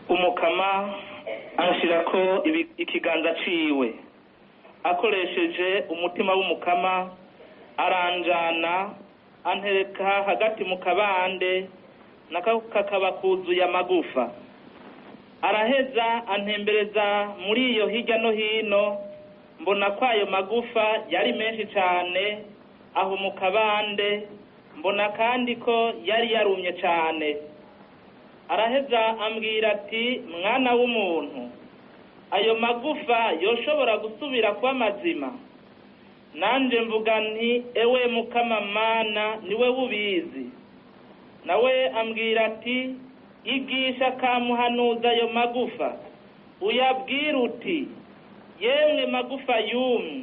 umukama anshirako ikiganza ciwe akoresheje umutima w'umukama aranjana antereka hagati mu kabande kakaba kuzuye amagufa araheza antembereza muri iyo hirya no hino mbona ko ayo magufa yari menshi cyane aho mu kabande mbona kandi ko yari yarumye cyane araheza ambwira ati mwana w'umuntu ayo magufa yoshobora gusubira kuba mazima nanje mvuga nti ewe mukama mana niwe wubizi nawe ambwira ati igisha kamuhanuza ayo magufa uyabwira uti yemwe magufa yumye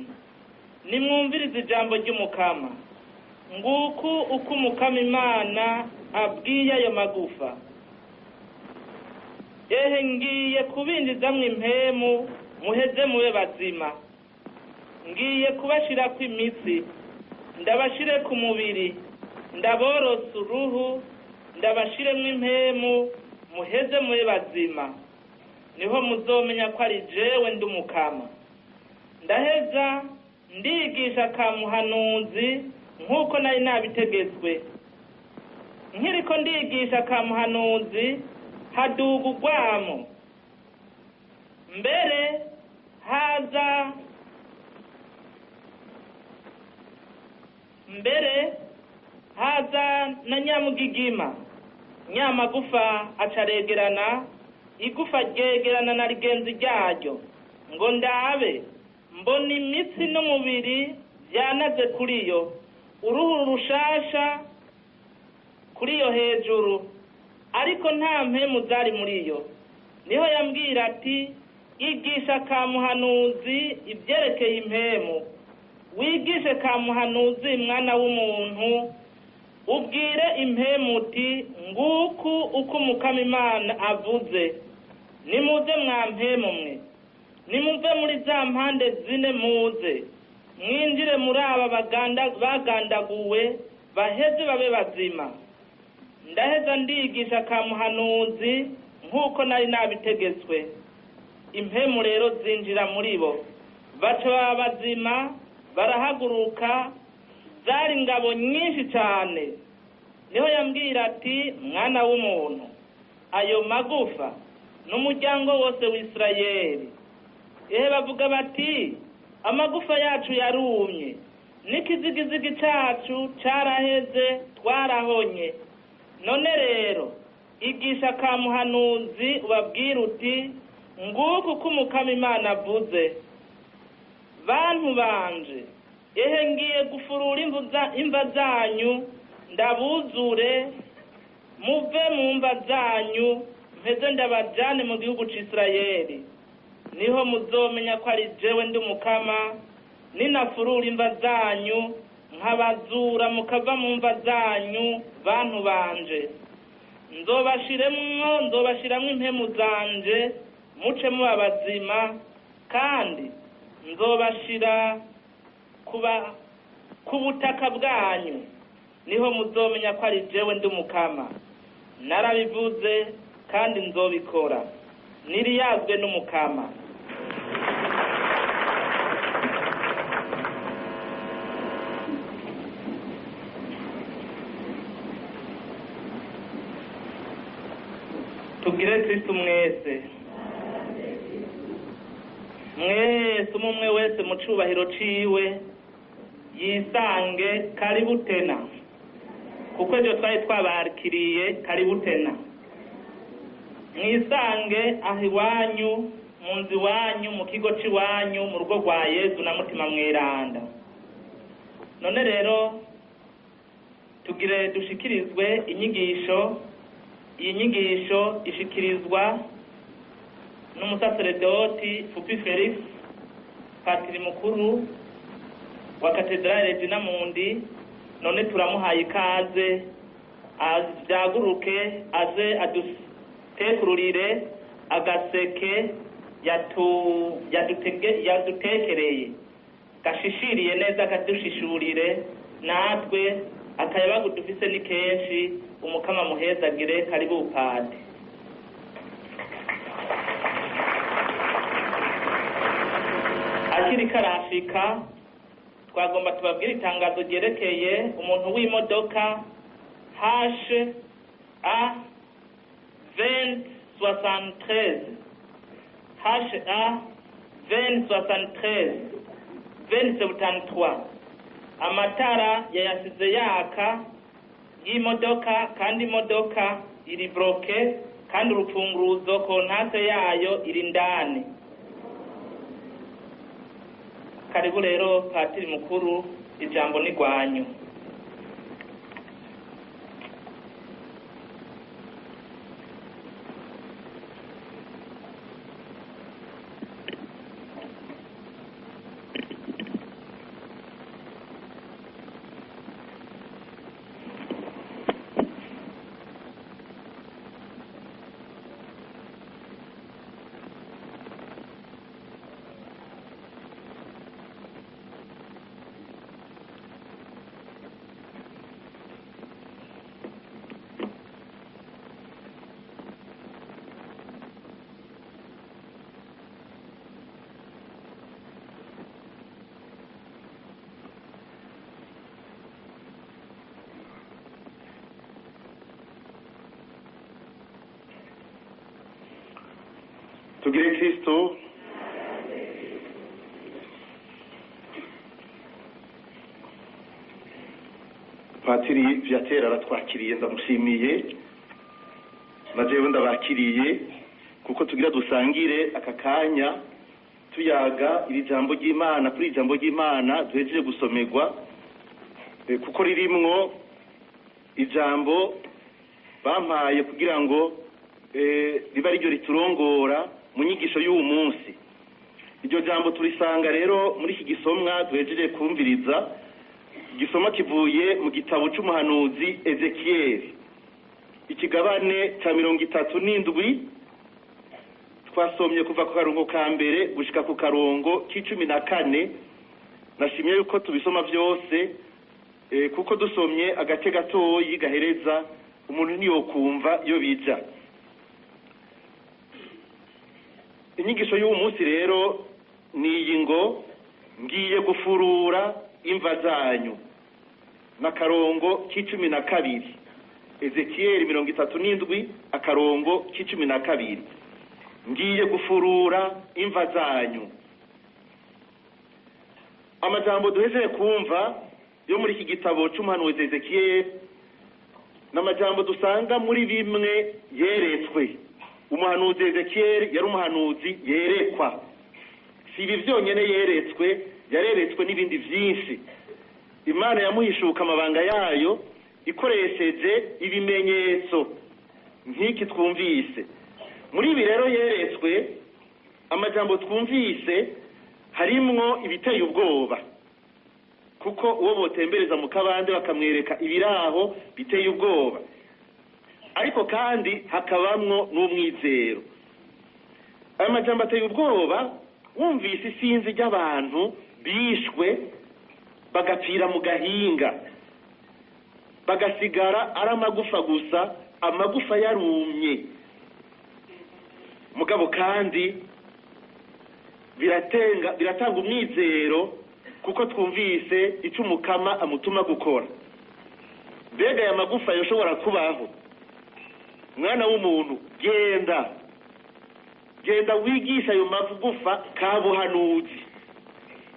nimwumvirize ijambo ry'umukama nguku uko umukama Imana abwiye ayo magufa ehe ngiye kubinjizamwo impemu muheze mube bazima ngiye kubashirako imitsi ndabashire ku mubiri ndaborose uruhu ndabashiremwo impemu muheze mube bazima niho muzomenya ko ari jewe ndi umukama ndaheza ndigisha kamuhanuzi nk'uko nari nabitegetswe nkiriko ndigisha kamuhanuzi haduga urwamo mbere haza na nyamugigima nyamagufa acaregerana igufa ryegerana na rigenzi ryaryo ngo ndabe mbona imitsi n'umubiri byanaze kuri yo uruhu rushasha kuri yo hejuru ariko nta mpemu zari muri yo niho yambwira ati igisha kamuhanuzi ibyerekeye impemu wigishe kamuhanuzi mwana w'umuntu ubwire impemu uti nguku uko umukama Imana avuze nimuze mwa mpemu mwe nimuve muri za mpande zine muze mwinjire muri aba bagandaguwe baheze babe bazima ndaheza ndigisha kamuhanuzi nk'uko nari nabitegetswe impemu rero zinjira muri bo baca baba bazima barahaguruka zari ingabo nyinshi cyane niho yambwira ati mwana w'umuntu ayo magufa n'umuryango wose w'Isirayeli ehe bavuga bati amagufa yacu yarumye n'ikizigizigi cyacu caraheze twarahonye none rero igisha kamuhanuzi ubabwira uti nguku uko umukama Imana avuze bantu banje ehe ngiye gufurura imva zanyu ndabuzure muve mu mva zanyu mpeze ndabajane mu gihugu c'Isirayeli niho muzomenya ko ari jewe ndi umukama ninafurura imva zanyu nkabazura mukava mu mva zanyu bantu banje nzobashiramwo impemu zanje muce muba bazima kandi nzobashira ku butaka bwanyu niho muzomenya ko ari jewe ndi umukama narabivuze kandi nzobikora niriyazwe n'umukama tugire Kristo mwese umwe wese mu cubahiro ciwe yisange karibu tena kuko ibyo twari twabakiriye karibu tena mwisange aho iwanyu mu nzu iwanyu mu kigo c'iwanyu mu rugo rwa Yezu na mutima mweranda none rero tugire dushikirizwe inyigisho iyi nyigisho ishikirizwa n'umusaseredoti Fupi Felix patiri mukuru wa katedrale Regina Mundi none turamuhaye ikaze avyaguruke aze adutekururire agaseke yadutekereye gashishiriye neza kadushishurire natwe akayabagu dufise ni kenshi umukama muhezagire karibu upade padiri karashika twagomba tubabwire itangazo ryerekeye umuntu w'imodoka H A 2073 HA 2073 2073 amatara yayasize yaka y'imodoka kandi imodoka iri bloke kandi urufunguruzo kontase yayo iri ndani. Karibu rero patiri mukuru, ijambo ni rwanyu. Tugire Kristo. Patiri Viateur aratwakiriye, ndamushimiye, na jewe ndabakiriye kuko tugira dusangire aka kanya tuyaga iri jambo ry'Imana, kuri ijambo ry'Imana duhejeje gusomerwa, kuko ririmwo ijambo bampaye kugira ngo riba ryo riturongora mu nyigisho y'uwo munsi. Iryo jambo turisanga rero muri iki gisomwa duhejeje kumviriza. Igisomwa kivuye mu gitabo c'umuhanuzi Ezekiyeli, ikigabane ca 37. Twasomye kuva ku karongo ka mbere gushika ku karongo k'14. Nashimye yuko tubisoma vyose kuko dusomye agace gatoyi gahereza umuntu ntiyokumva iyo bija. Inyigisho y'uwo munsi rero ni iyi ngo ngiye gufurura imva zanyu, na karongo k'12. Ezekiyeli 37 akarongo k'12. Ngiye gufurura imva zanyu. Amajambo duhejeje kumva yo muri iki gitabo c'umuhanuzi Ezekiyeli n'amajambo dusanga muri bimwe yeretswe. Umuhanuzi Ezekiyeli yari umuhanuzi yerekwa, si ibi vyonyene yeretswe, yareretswe n'ibindi vyinshi. Imana yamuhishuka amabanga yayo ikoresheje ibimenyetso nk'iki twumvise. Muri ibi rero yeretswe, amajambo twumvise harimwo ibiteye ubwoba, kuko uwo botembereza mu kabande bakamwereka ibiraho biteye ubwoba, ariko kandi hakabamwo n'umwizero. Aya majambo ateye ubwoba, wumvise isinzi ry'abantu bishwe bagapfira mu gahinga, bagasigara ari amagufa gusa, amagufa yarumye. Mugabo kandi biratanga umwizero, kuko twumvise ico umukama amutuma gukora. Mbega aya magufa yoshobora kubaho? Mwana w'umuntu, genda wigisha ayo magufa kabuhanuzi,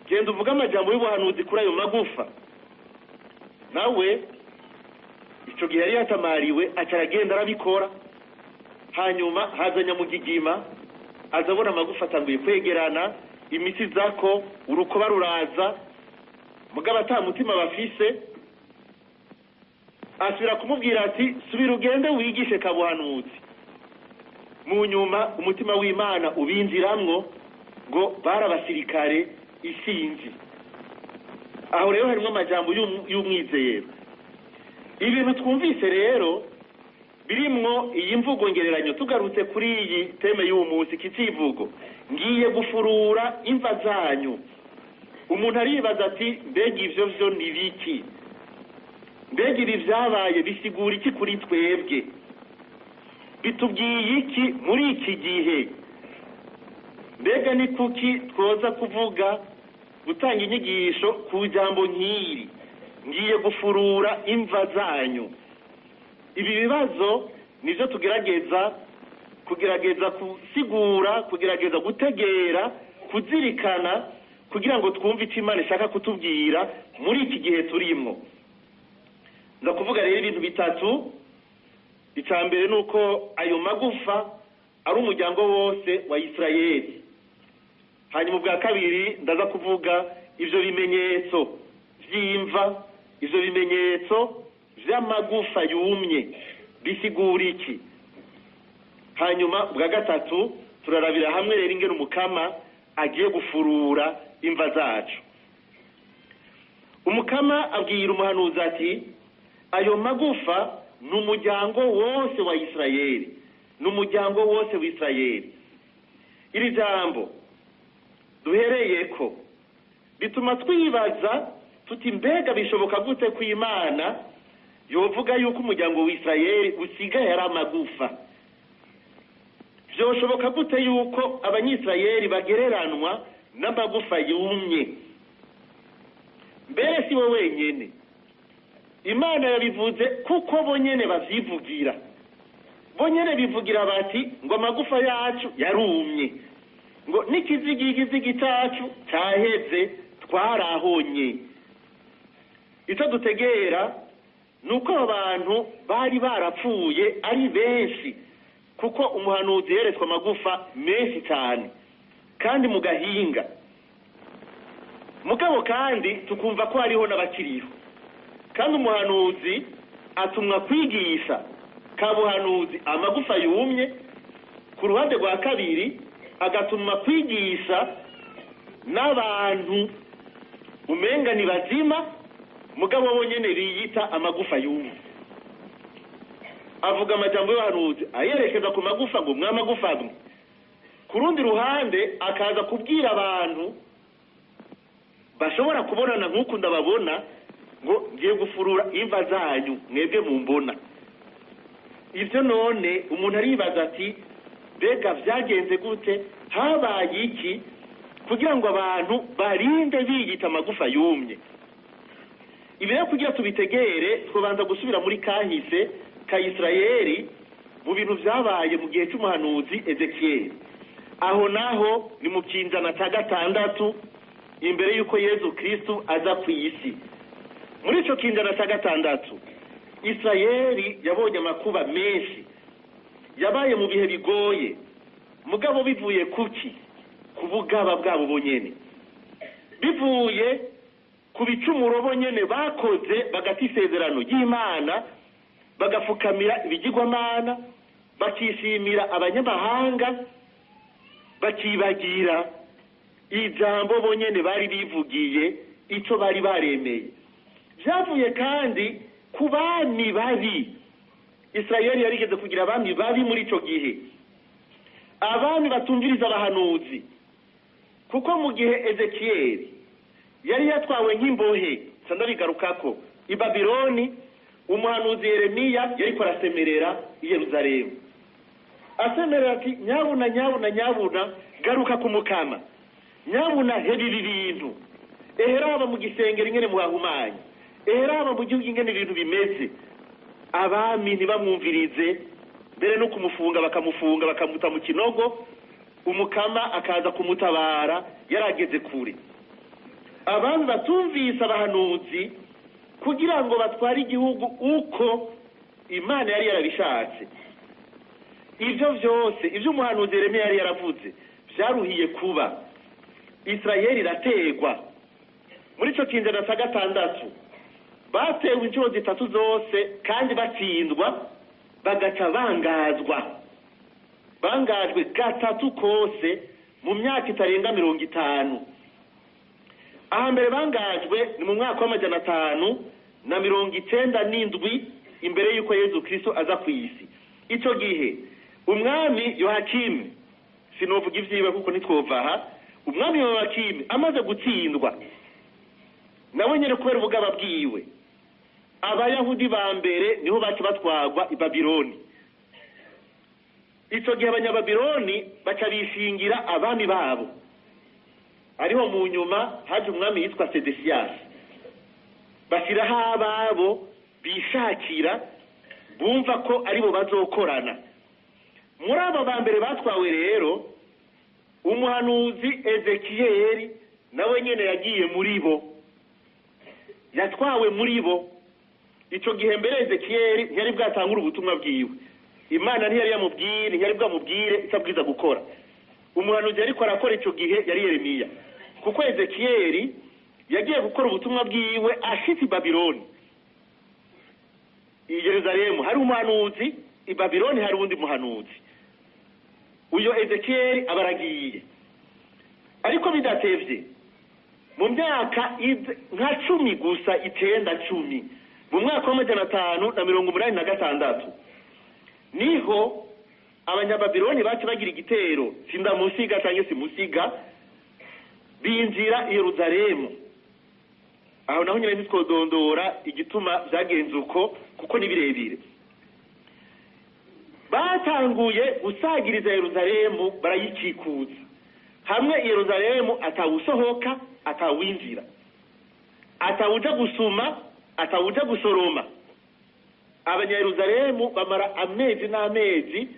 genda uvuga amajambo y'ubuhanuzi kuri ayo magufa. Nawe ico gihe yari yatamariwe acaragenda arabikora. Hanyuma haza Nyamugigima, azabona amagufa atanguye kwegerana, imitsi zako urukoba ruraza, mugabo ata mutima bafise. Asubira kumubwira ati subira ugende wigishe kabuhanuzi. Mu nyuma umutima w'Imana ubinjiramwo, ngo barabasirikare isinzi. Aho rero harimo amajambo y'umwizero. Ibintu twumvise rero birimwo iyi mvugo ngereranyo. Tugarutse kuri iyi teme y'uwo munsi, kicivugo ngiye gufurura imva zanyu. Umuntu aribaza ati mbega ivyo vyo ni biki? Mbega ibi vyabaye bisigura iki kuri twebwe? Bitubwiye iki muri iki gihe? Mbega ni kuki twoza kuvuga gutanga inyigisho ku jambo nk'iri, ngiye gufurura imva zanyu. Ibi bibazo nivyo tugerageza kusigura, kugerageza gutegera, kuzirikana kugira ngo twumve icyo Imana ishaka kutubwira muri iki gihe turimo. Ndakuvuga rero ibintu bitatu. Icya mbere ni uko ayo magufa ari umuryango wose wa Isirayeli. Hanyuma ubwa kabiri ndaza kuvuga ivyo bimenyetso vy'imva, ivyo bimenyetso vy'amagufa yumye bisigura iki. Hanyuma ubwa gatatu turarabira hamwe rero ingene umukama agiye gufurura imva zacu. Umukama abwira umuhanuzi ati ayo magufa ni umuryango wose wa Isirayeli, ni umuryango wose wa Isirayeli. Iri jambo duhereyeko bituma twibaza tuti mbega bishoboka gute ko Imana yovuga yuko umuryango wa Isirayeli usigaye ari amagufa? Vyoshoboka gute yuko abanyisirayeli bagereranwa n'amagufa yumye? Mbere si bo wenyene, Imana yabivuze kuko bonyene bavyivugira. Bonyene bivugira bati ngo amagufa yacu yarumye, ngo n'ikizigigizigi cyacu cyaheze twarahonye. Icyo dutegera nuko abantu bari barapfuye ari benshi, kuko umuhanuzi yeretswe amagufa menshi cyane kandi mu gahinga. Mugabo kandi tukumva ko hariho n'abakiriho, kandi umuhanuzi atumwa kwigisha kabuhanuzi amagufa yumye. Ku ruhande rwa kabiri agatumwa kwigisha n'abantu umenga ni bazima mugabo bonyene biyita amagufa yumye. Avuga amajambo y'abahanuzi ayerekeza ku magufa ngo mwamagufa mwe. Ku rundi ruhande akaza kubwira abantu bashobora kubonana nk'uko ndababona ngo ngiye gufurura imva zanyu mwebwe mumbona. Ivyo none umuntu aribaza ati mbega vyagenze gute, habaye iki kugira ngo abantu barinde biyita amagufa yumye? Ibi rero kugira tubitegere twobanza gusubira muri kahise ka Isirayeli mu bintu vyabaye mu gihe c'umuhanuzi Ezekiyeli. Aho naho ni mu kinjana ca gatandatu imbere yuko Yezu Kristo aza ku isi. Muri ico kinjana ca gatandatu Isirayeli yabonye amakuba menshi, yabaye mu bihe bigoye, mugabo bivuye kuki? Ku bugaba bwabo bonyene, bivuye ku bicumuro bonyene bakoze bagati isezerano y'Imana, bagafukamira ibigirwamana, bakishimira abanyamahanga, bakibagira ijambo bonyene bari bivugiye, ico bari baremeye. Vyavuye kandi ku bami babi. Isirayeli yarigeze kugira abami babi muri ico gihe, abami batumviriza abahanuzi. Kuko mu gihe Ezekiyeli yari yatwawe nk'imbohe, sandabigarukako i Babiloni, umuhanuzi Yeremiya yariko arasemerera i Yerusalemu. Asemerera ati nyabuna nyabuna nyabuna garuka ku mukama, nyabuna heba ibi bintu, eheraba mu gisengero ingene muhahumanye, eheraba mu gihugu ingene ibintu bimeze. Abami ntibamwumvirize, mbere no kumufunga bakamufunga bakamuta mu kinogo, umukama akaza kumutabara yarageze kure. Abami batumvise abahanuzi kugira ngo batware igihugu uko Imana yari yarabishatse. Ivyo vyose ivyo umuhanuzi Yeremiya yari yaravuze vyaruhiye kuba. Isirayeli irategwa. Muri ico kinjana ca gatandatu batewe inshuro zitatu zose kandi batsindwa, bagaca bangajwe gatatu kose mu myaka itarenga 50. Ahambere bangajwe ni mu mwaka wa 597 imbere yuko Yezu Kristo aza ku isi. Ico gihe umwami Yohakimu, sinovuga ivyiwe kuko nitwovaha, umwami Yohakimu amaze gutsindwa nawe nyene kubera ubugaba bwiwe, abayahudi ba mbere niho bacu batwagwa i Babiloni. Ico gihe abanyababiloni baca bishingira abami babo. ariho mu nyuma haje umwami yitwa Sedesiyasi, bashyiraho ababo bishakira bumva ko aribo bazokorana. Muri abo ba mbere batwawe rero umuhanuzi Ezekiyeli nawe nyene yagiye muri bo, yatwawe muri bo. Ico gihe mbere Ezekiyeli ntiyari bwatangura ubutumwa bwiwe, Imana ntiyari bwamubwire icyo abwiza gukora. Umuhanuzi ariko arakora ico gihe yari Yeremiya, kuko Ezekiyeli yagiye gukora ubutumwa bwiwe ashitse i Babiloni. I Yerusalemu hari umuhanuzi, i Babiloni hari undi muhanuzi. Uyo Ezekiyeli abaragiye, ariko bidatevye mu myaka nka 10 gusa, 9-10, mu mwaka wa 586 niho abanyababiloni bacu bagira igitero sindamusiga cyangwa simusiga, binjira i Yerusalemu. Aho naho nyine ntitwodondora igituma byagenze uko, kuko ni birebire. Batanguye gusagiriza Yerusalemu, barayikikuza. Hamwe i Yerusalemu atawusohoka, atawinjira, atawuja gusuma, atawuja gusoroma. Abanyayerusalemu bamara amezi n'amezi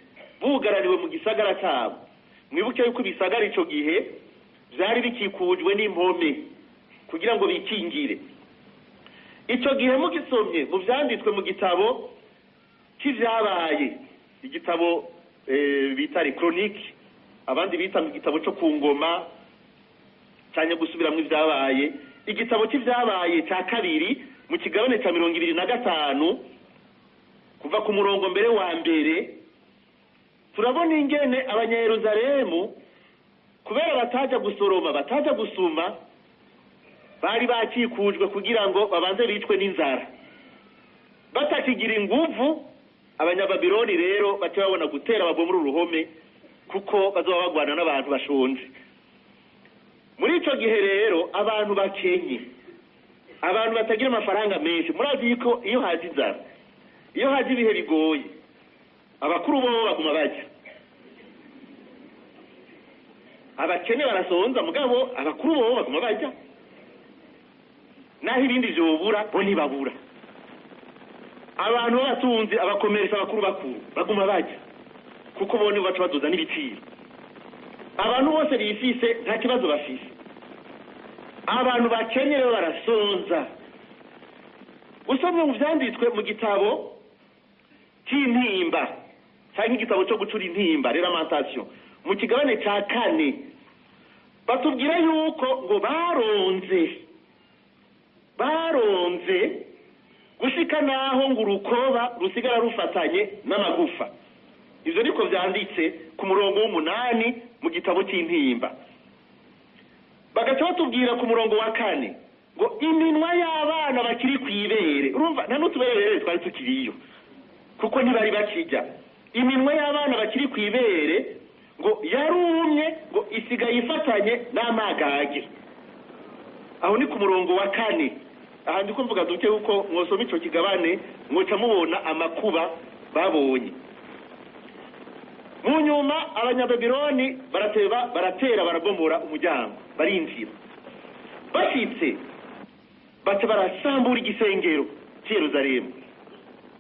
bugaraniwe mu gisagara cyabo. Mwibuke yuko ibisagara ico gihe byari bikikujwe n'impome kugira ngo bikingire. Ico gihe mugisomye mu byanditswe mu gitabo cy'ivyabaye, igitabo bita Chronique, abandi bita mu gitabo cyo ku ngoma cyane gusubira mu vyabaye, igitabo cy'ivyabaye cya kabiri mu kigabane cya 25 kuva ku murongo mbere wa mbere, turabona ingene abanyayerusalemu kubera bataja gusoroma, bataja gusuma, bari bakikujwe kugira ngo babanze bicwe n'inzara. Batakigira inguvu, abanyababiloni rero bace babona gutera babomora uruhome, kuko bazoba bagwana n'abantu bashonje. Muri ico gihe rero abantu bakenye, abantu batagira amafaranga menshi, murazi yuko iyo haje inzara, iyo haje ibihe bigoye, abakuru bo baguma bajya, abakene barasonza, mugabo abakuru bo baguma bajya, naho ibindi vyobura bo ntibabura. Abantu batunzi, abakomeresa, abakuru baguma bajya, kuko bo nibo baca baduza n'ibiciro. Abantu bose bifise nta kibazo bafise, abantu bakenye rero barasonza. Usomye mu vyanditswe mu gitabo cy'intimba, cyangwa igitabo cyo gucura intimba, Lamentation, mu kigabane cya 4 batubwira yuko ngo baronze gushika naho ngo urukoba rusigara rufatanye n'amagufa. Ivyo niko vyanditse ku murongo w'8 mu gitabo cy'intimba. Bagaca batubwira ku murongo wa 4 ngo iminwa y'abana bakiri kwibere, urumva nta n'utuberere twari tukiriyo kuko ntibari bakijya. Iminwa y'abana bakiri kwibere ngo yarumye, ngo isigaye ifatanye n'amagage. Aho ni ku murongo wa 4. Aha ndiko mvuga duke uko mwosoma ico kigabane mwoca mubona amakuba babonye. Mu nyuma abanyababiloni baratera barabomora umuryango, barinjira. Bashitse baca barasambura igisengero cy'i Yerusalemu,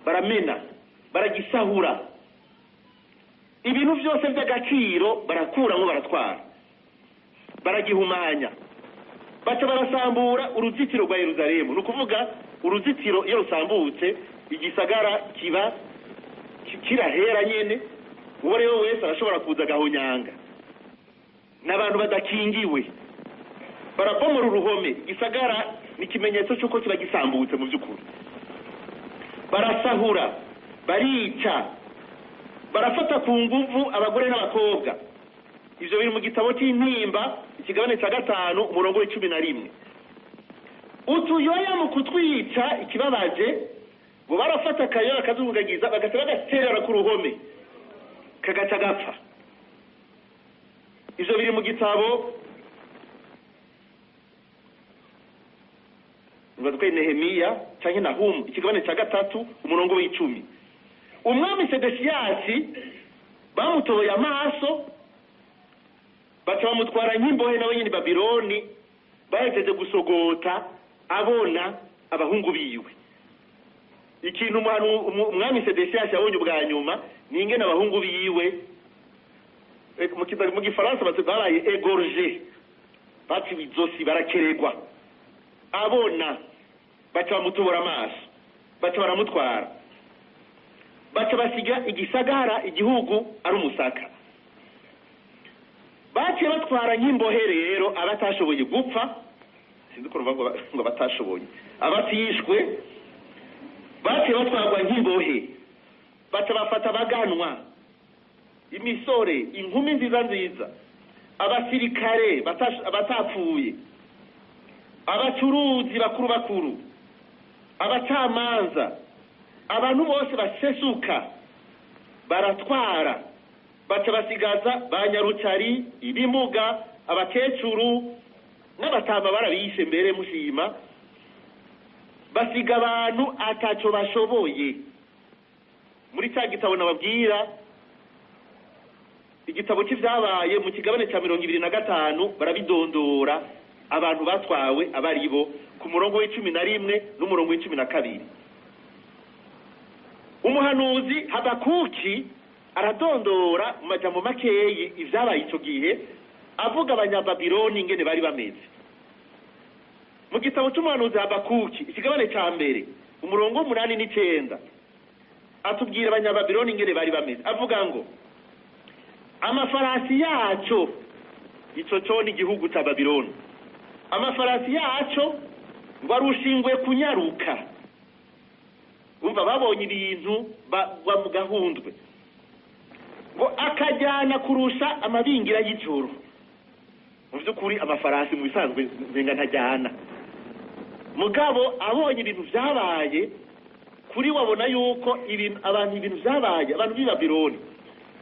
baramena, baragisahura, ibintu byose by'agaciro barakuramwo, baratwara, baragihumanya. Baca barasambura uruzitiro rwa Yerusalemu. Ni ukuvuga uruzitiro iyo rusambutse igisagara kiba kirahera nyene, uwo rero wese arashobora kuza agahonyanga. N'abantu badakingiwe barabomora uruhome, igisagara ni ikimenyetso cy'uko kiba gisambutse mu by'ukuri. Barasahura, barica, barafata ku nguvu abagore n'abakobwa. Ivyo biri mu gitabo cy'intimba ikigabane cya 5 umurongo wa 11. Utuyoya mu kutwica ikibabaje, ngo barafata akayoya kazungagiza bagaca bagaterera ku ruhome kagaca gapfa. Ivyo biri mu gitabo Ngazwe Nehemiya canke Nahumu ikigabane cya 3 umurongo wa 10. Umwami Sedesiyasi bamutoboye amaso, baca bamutwara nk'imbohe nawe nyine Babironi, bahejeje gusogota abona abahungu biwe. Ikintu umwami Sedekiyasi yabonye ubwa nyuma ni ingene abahungu biwe mu gifaransa babaye égorgé, baciwe izosi barakeregwa, abona baca bamutobora amaso, baca baramutwara, baca basiga igisagara igihugu ari umusaka. Baciye batwara nk'imbohe rero abatashoboye gupfa, sinzi ko ruvuga ngo batashoboye, abatishwe baciye batwarwa nk'imbohe, baca bafata abaganwa, imisore, inkumi nziza nziza, abasirikare batapfuye, abacuruzi bakuru bakuru, abacamanza, abantu bose basesuka baratwara, baca basigaza ba Nyarucari, ibimuga, abakecuru n'abatama barabishe mbere mushima, basiga abantu ataco bashoboye. Muri cya gitabo nababwira, igitabo cy'ivyabaye mu kigabane cya 25 barabidondora abantu batwawe abaribo ku murongo w'11 n'umurongo w'12. Umuhanuzi Habakuki aradondora mu majambo makeyi ivyabaye ico gihe, avuga abanyababironi ingene bari bameze. Mu gitabo cy'umuhanuzi Habakuki ikigabane cya mbere umurongo w'8 n'9 atubwira abanyababironi ingene bari bameze, avuga ngo amafarasi yaco, ico cyo ni igihugu cya Babironi, amafarasi yaco ngo arushingwe kunyaruka. Umva babonye ibintu bamugahundwe, ngo akajyana kurusha amabingira y'ijoro. Mu by'ukuri amafarasi mu bisanzwe nzenga ntajyana, mugabo abonye ibintu byabaye kuri wabona yuko ibintu byabaye abantu b'i Babironi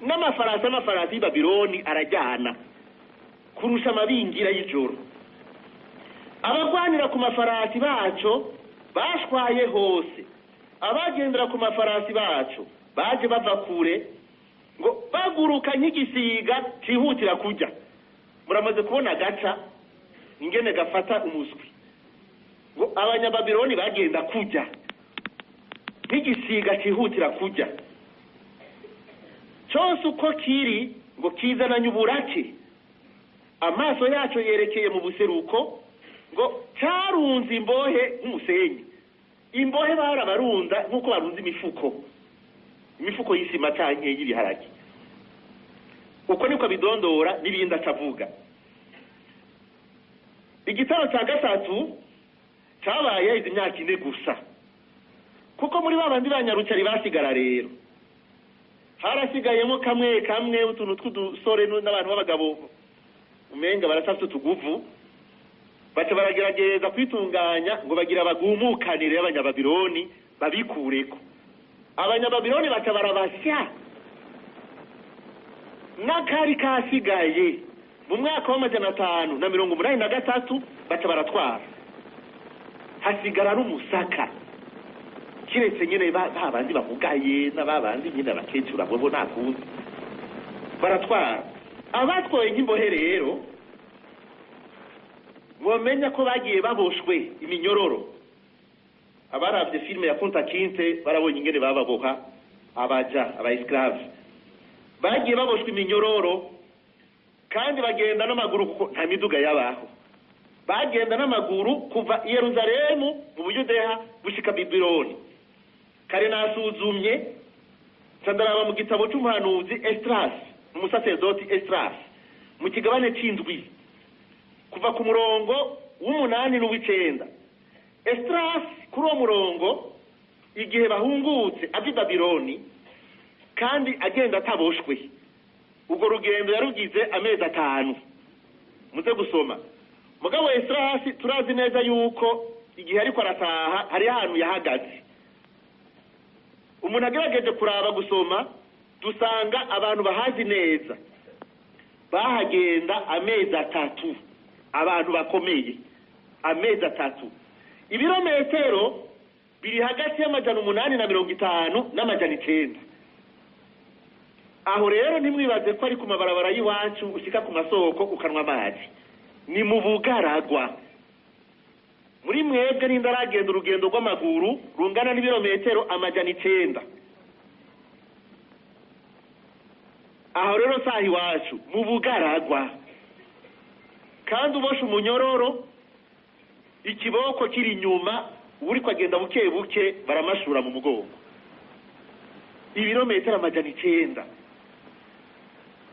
n'amafarasi y'i Babironi arajyana kurusha amabingira y'ijoro. Abagwanira ku mafarasi baco bashwaye hose, abagendera ku mafarasi bacu baje bava kure, ngo baguruka nk'igisiga cihutira kujya. Muramaze kubona gaca ingene gafata umuswi, ngo abanyababironi bagenda kujya nk'igisiga cihutira kujya. Cyose uko kiri ngo kizananye uburake, amaso yacu yerekeye mu buseruko, ngo carunze imbohe nk'umusenyi. Imbohe barabarunda nk'uko barunze imifuko y'isima canke y'ibiharage. Uko niko bidondora n'ibindi atavuga. Igitabo cya gatatu cyabaye izi myaka 4 gusa, kuko muri babandi ba Nyarucari basigara rero harasigayemo kamwe utuntu tw'udusore n'abantu b'abagabo umenga barasafite utuguvu, baca baragerageza kwitunganya ngo bagira abagumukanire y'abanyababironi babikureko. Abanyababironi baca barabasya n'akari kasigaye mu mwaka wa 583 baca baratwara, hasigara n'umusaka, kiretse nyine babandi bamugaye n'ababandi nyine abakecuru abo nakuzi baratwara. Abatwaye nk'imbohe rero bomenya ko bagiye baboshwe iminyororo. Abaravye filime ya Kunta Kinte barabonye ingene bababoha abaja esclave, bagiye baboshwe iminyororo kandi bagenda n'amaguru kuko nta miduga yabaho. Bagenda n'amaguru kuva i Yerusalemu mu Buyudeha gushika Babironi. Kare nasuzumye sandaraba mu gitabo cy'umuhanuzi Esdras, umusaserdoti Esdras, mu kigabane c'indwi kuva ku murongo w'8 n'uw'9. Esdras kuri uwo murongo igihe bahungutse avi Babironi kandi agenda ataboshwe, ubwo rugendo yarugize amezi 5. Muze gusoma. Mugabo Esdras turazi neza yuko igihe ariko arataha hari ahantu yahagaze. Umuntu agerageje kuraba gusoma dusanga abantu bahazi neza bahagenda amezi 3, abantu bakomeye amezi 3. Ibirometero biri hagati y'amajana 850 n'amajana 9. aho rero ntimwibaze ko ari ku mabarabara y'iwacu ushyika ku masoko ukanwa amazi, ni mu Bugaragwa. Muri mwebwe n'inda aragenda urugendo rw'amaguru rungana n'ibirometero 900. Aho rero saha iwacu mu Bugaragwa, kandi ubosha umunyororo ikiboko kiri inyuma, uri kwagenda buke buke baramashura mu mugongo. Ibirometero 900.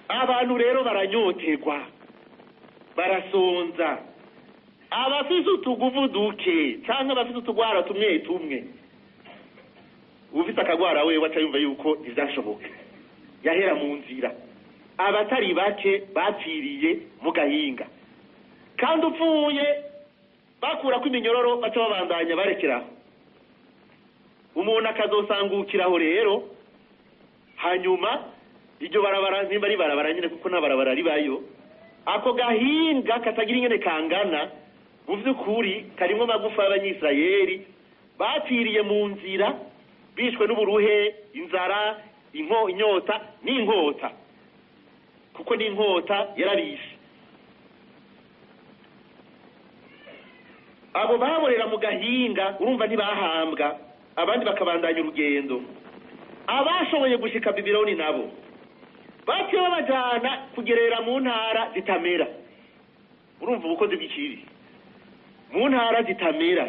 Abantu rero baranyoterwa, barasonza, abafise utuguvu duke cyangwa abafise utugwara tumwe tumwe. Ufite akagwara wewe atayumva yuko ivyashoboka, yahera mu nzira. Abatari bake bapfiriye mu gahinga, kandi upfuye bakura ko iminyororo baca babandanya barekeraho. Umuntu akazosangukiraho rero, hanyuma iryo barabara nimba ari barabara nyine kuko nta barabara ribayo, ako gahinga katagira ingene kangana, mu vy'ukuri karimwo amagufa y'Abanyisirayeli bapfiriye mu nzira, bishwe n'uburuhe, inzara, inyota n'inkota, kuko n'inkota yarabishe. Abo baborera mu gahinga urumva ntibahambwa, abandi bakabandanya urugendo. Abashoboye gushika Babironi nabo baciye babajana kugerera mu ntara zitamera. Urumva ubukozi bw'ikiri mu ntara zitamera.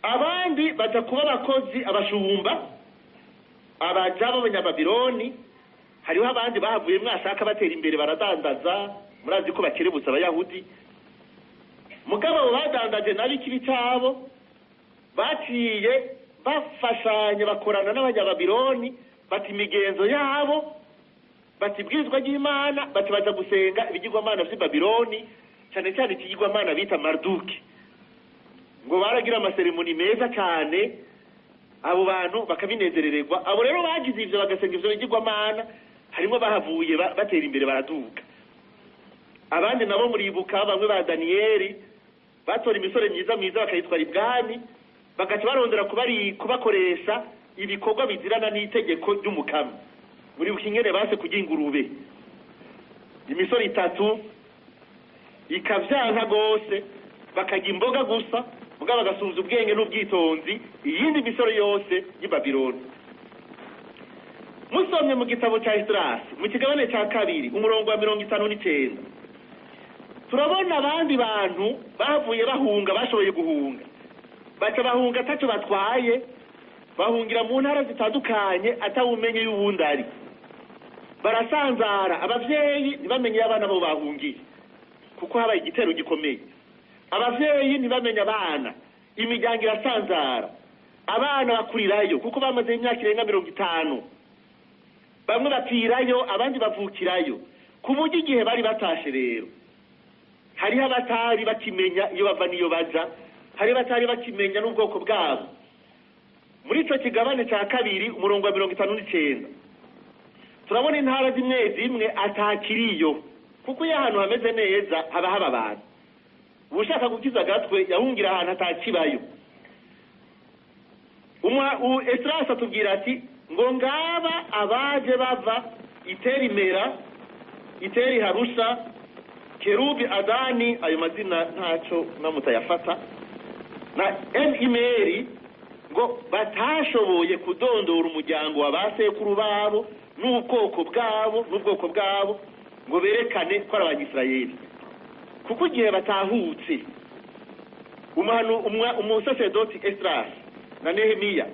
Abandi baza kuba abakozi, abashumba, abaja b'Abanyababironi. Hariho abandi bahavuye mwashaka batera imbere baradandaza, murazi ko bakerebutsa Abayahudi. Mugabo abo badandaje nabi ikibi cyabo, baciye bafashanya bakorana n'Abanyababironi, bati imigenzo yabo, bati ibwirizwa ry'Imana, bati baza gusenga ibigirwamana vy'i Babironi, cyane cyane ikigirwamana bita Marduki. Ngo baragira amaseremoni meza cyane, abo bantu bakabinezerererwa. Abo rero bagize ivyo bagasenga ivyo bigirwamana, harimo bahavuye batera imbere baraduka. Abandi nabo muribuka bamwe ba Daniyeli batora imisore myiza bakayitwara ibwami, bagaca barondera kubakoresha ibikorwa bizirana n'itegeko ry'umukama. Muribuka ingene base kurya ingurube, imisore 3 ikavyanka gose, bakajya imboga gusa, mugabo bagasunza ubwenge n'ubwitonzi iyindi misore yose y'i Babironi. Musomye mu gitabo cya Esdras mu kigabane cya 2 umurongo wa 59, turabona abandi bantu bavuye bahunga, bashoboye guhunga, baca bahunga ataco batwaye, bahungira mu ntara zitandukanye atawumenye y'ubundi ari. Barasanzara, abavyeyi ntibamenye abana bo bahungiye kuko habaye igitero gikomeye. Abavyeyi ntibamenye abana, imiryango irasanzara, abana bakurirayo kuko bamaze imyaka irenga 50. Bamwe bapfirayo, abandi bavukirayo, ku buryo igihe bari batashe rero hariho abatari bakimenya iyo bava niyo baja, hari batari bakimenya n'ubwoko bwabo. Muri ico kigabane cya 2 umurongo wa 59 turabona intara zimwe zimwe atakiriyo, kuko iyo ahantu hameze neza haba abantu. Ushaka gukiza gatwe yahungira ahantu atakibayo. Esdras atubwira ati ngo ngaba abaje bava Iterimera, Iteri Harusha, Kerubi Adani, ayo mazina ntaco namutayafata, na Imeri, ngo batashoboye kudondora umuryango wa basekuru babo n'ubwoko bwabo ngo berekane ko ari Abanyisirayeli. Kuko igihe batahutse, umusaserdoti Esdras na Nehemiya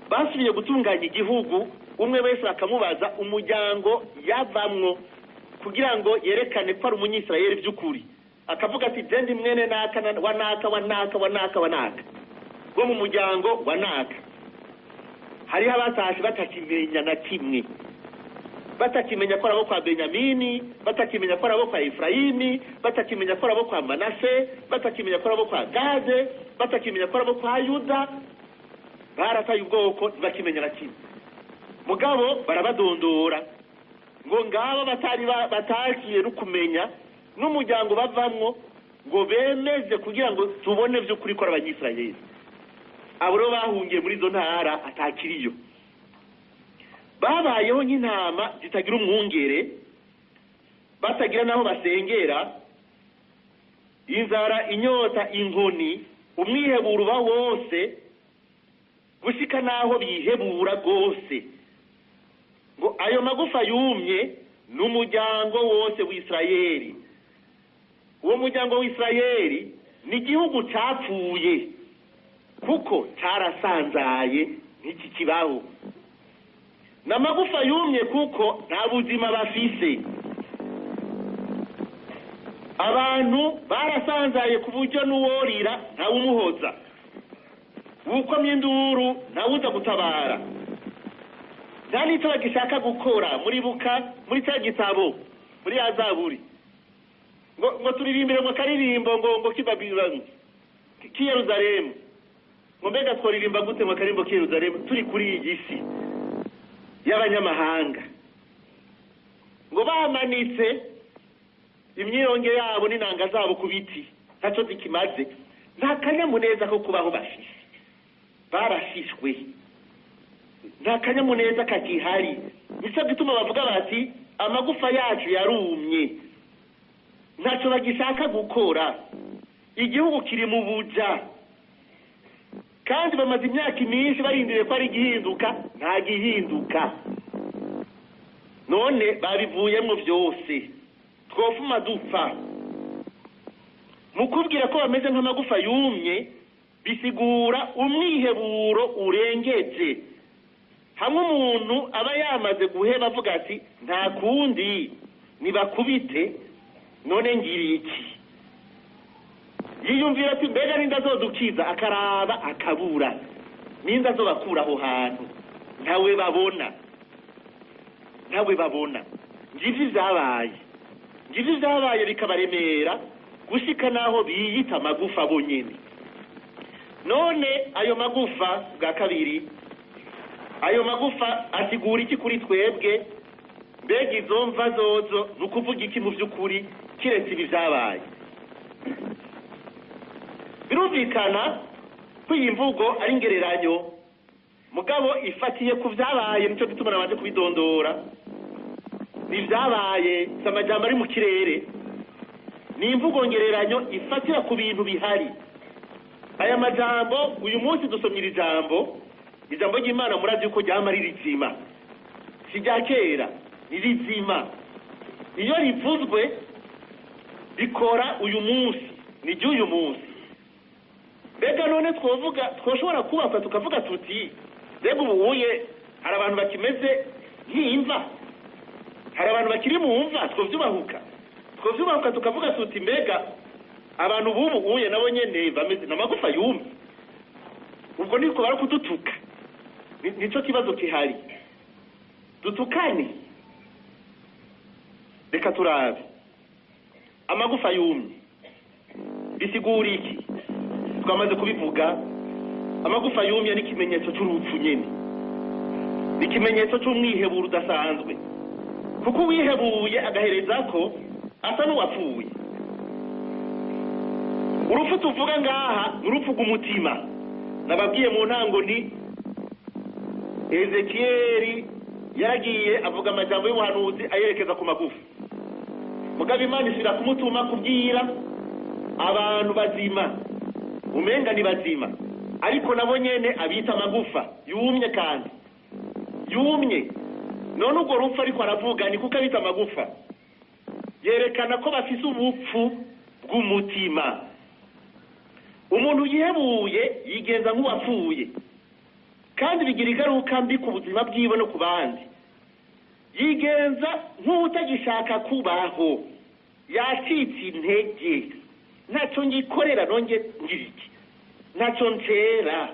basubiye gutunganya igihugu, umwe wese akamubaza umuryango yavamwo kugira ngo yerekane ko ari Umunyisirayeli by'ukuri. Akavuga ati jendi mwene naka wanaka bo mu muryango wa naka. Hariho abatashe batakimenya na kimwe, batakimenya ko abo kwa Benyamini, batakimenya ko abo kwa Efraimi, batakimenya ko abo kwa Manase, batakimenya ko abo kwa Gade, batakimenya ko abo kwa Yuda. Barataye ubwoko ntibakimenya na kimwe. Mugabo barabadondora ngo ngabo batakiye rukumenya n'umuryango bavamwo, ngo bemeze kugira ngo tubone by'ukuri ko ari Abanyisirayeli. Abo rero bahungiye muri izo ntara atakiriyo. babayeho nk'intama zitagira umwungere, batagira n'aho basengera, inzara, inyota, inkoni, umwiheburo uba wose, gushika n'aho bihebura rwose. Ngo ayo magufa yumye ni umuryango wose w'Isirayeli. Uwo muryango w'Isirayeli ni igihugu capfuye, kuko carasanzaye n'iki kibaho. N'amagufa yumye kuko nta buzima bafise. Abantu barasanzaye ku buryo n'uworira ntawumuhoza, ukomye induru ntawuza gutabara. nta n'icyo bagishaka gukora. muri cya gitabo muri ya Zaburi ngo turirimbire ngo karirimbo ngo kibabiranye ki Yerusalemu, ngo mbega twaririmba gute ngo karimbo ki Yerusalemu turi kuri iyi si y'abanyamahanga, ngo bamanitse imyironge yabo n'inanga zabo ku biti ntacyo zikimaze, nta kanyamuneza ko kubaho bafise, barashishwe, nta kanyamuneza kakihari. Nicyo gituma bavuga bati amagufa yacu yarumye, ntacyo bagishaka gukora, igihugu kiri mu buja, kandi bamaze imyaka myinshi barindiriye ko ari gihinduka, nta gihinduka. None babivuyemo byose, twofuma dupfa. Mu kubwira ko bameze nk'amagufa yumye bisigura umwiheburo urengeje. Hamwe umuntu aba yamaze guheba avuga ati nta kundi nibakubite, none ngiri iki? Yiyumvira ati mbega ninda zodukiza, akaraba akabura, ninda zobakura aho hantu, ntawe babona. Ngivyo vyabaye bikabaremera gushika naho biyita amagufa bonyene. None ayo magufa bwa kabiri, ayo magufa asigura iki kuri twebwe? Mbega izo mva zozo nukuvuga iki mu by'ukuri kiretse ibi vyabaye? Birumvikana ko iyi mvugo ari ingereranyo, mugabo ifatiye ku vyabaye, nico gituma nabanje kubidondora. Ivyabaye samajambo ari mu kirere, ni imvugo ngereranyo ifatira ku bintu bihari. Aya majambo uyu munsi dusomye ijambo ry'Imana, murazi ko ryama rizima, si rya kera, ni rizima. Iyo rivuzwe rikora uyu munsi, ni ry'uyu munsi. Mbega none twoshobora kubaka tukavuga tuti mbega ubuye hari abantu bakimeze nk'imva, hari abantu bakiri mu mva, twovyubahuka tukavuga tuti mbega abantu bubu uye nabo nyene bameze n'amagufa yumye? Ubwo niko bari kudutuka. Nico kibazo kihari, dutukane. Reka turabe amagufa yumye bisigura iki. Twamaze kubivuga, amagufa yumye ni ikimenyetso cy'urupfu nyene, ni ikimenyetso cy'umwiheburo udasanzwe, kuko wihebuye agahereza ko asa n'uwapfuye. Urupfu tuvuga ngaha ni urupfu rw'umutima. Nababwiye mu ntango ni Ezekiyeli yaragiye avuga amajambo y'ubuhanuzi ayerekeza ku magufa, mugabo Imana isubira kumutuma kubwira abantu bazima, umenga ni bazima, ariko nabo nyene abita amagufa yumye, kandi yumye. None ubwo rupfu ariko aravuga ni kuko abita amagufa, yerekana ko bafise ubupfu bw'umutima. Umuntu yihebuye yigenza nk'uwapfuye, kandi bigira ingaruka mbi ku buzima bwiwe no ku bandi. Yigenza nk'utagishaka kubaho, yacitse intege, ntacyo ngikorera nonge ngira iki, ntacyo ntera.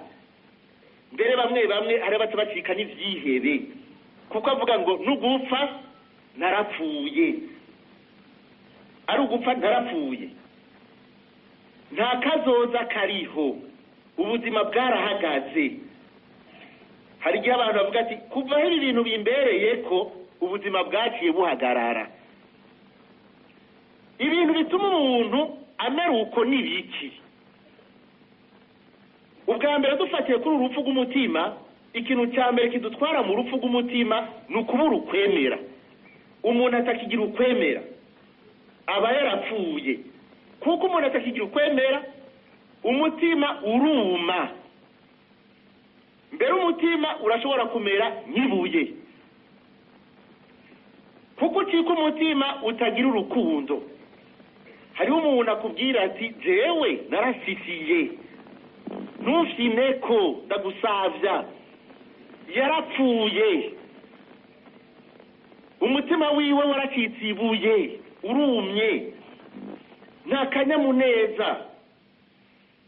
Mbere bamwe ari bacika n'ivyihebe, kuko avuga ngo nugupfa narapfuye, ari ugupfa narapfuye, nta kazoza kariho, ubuzima bwarahagaze. Hari igihe abantu bavuga ati kuva aho ibi bintu bimbereye ko ubuzima bwaciye buhagarara. Ibintu bituma umuntu amera uko ni biki? Ubwa mbere dufatiye kuri urupfu rw'umutima, ikintu cya mbere kidutwara mu rupfu rw'umutima ni ukubura ukwemera. Umuntu atakigira ukwemera aba yarapfuye, kuko umuntu atakigira ukwemera umutima uruma. Mbere umutima urashobora kumera nk'ibuye, kuko ukika umutima utagira urukundo. Hariho umuntu akubwira ati jewe narasisiye, ntufine ko ndagusavya, yarapfuye, umutima wiwe waracitse ibuye, urumye, nta kanyamuneza,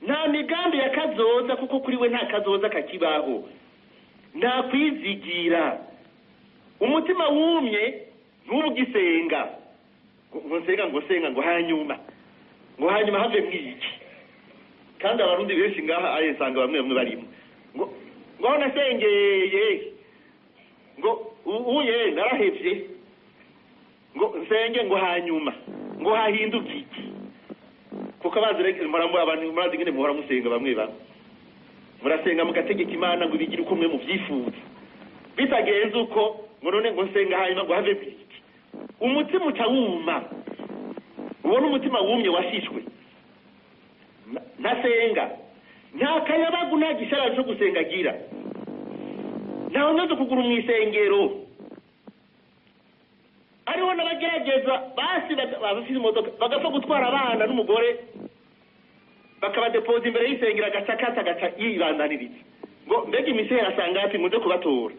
nta migambi ya kazoza, kuko kuri we nta kazoza kakibaho, nta kwizigira. Umutima wumye ntubugisenga ngo senga ngo hanyuma have mwiki. Kandi abarundi benshi ngaha ayesanga bamwe barimo ngo nasengeye ngo uye narahevye ngo nsenge ngo hanyuma ngo hahinduke iki. Kuko abazireke abantu murazi ngene muhora musenga bamwe murasenga mugategeka Imana ngo bigire uko mwe mu byifuza, bitagenze uko ngo none ngo nsenga hanyuma ngo have mwiki. Umutima utawuma, ubona umutima wumye washishwe, ntasenga, nta kayabagu, nta gishara cyo gusenga agira, ntawe nzo kugura mu isengero. Ariho n'abagerageza basi bafite imodoka bagapfa gutwara abana n'umugore bakabadepoza imbere y'isengero, agaca yibandaniriza ngo mbega imisera asanga ati muje kubatora.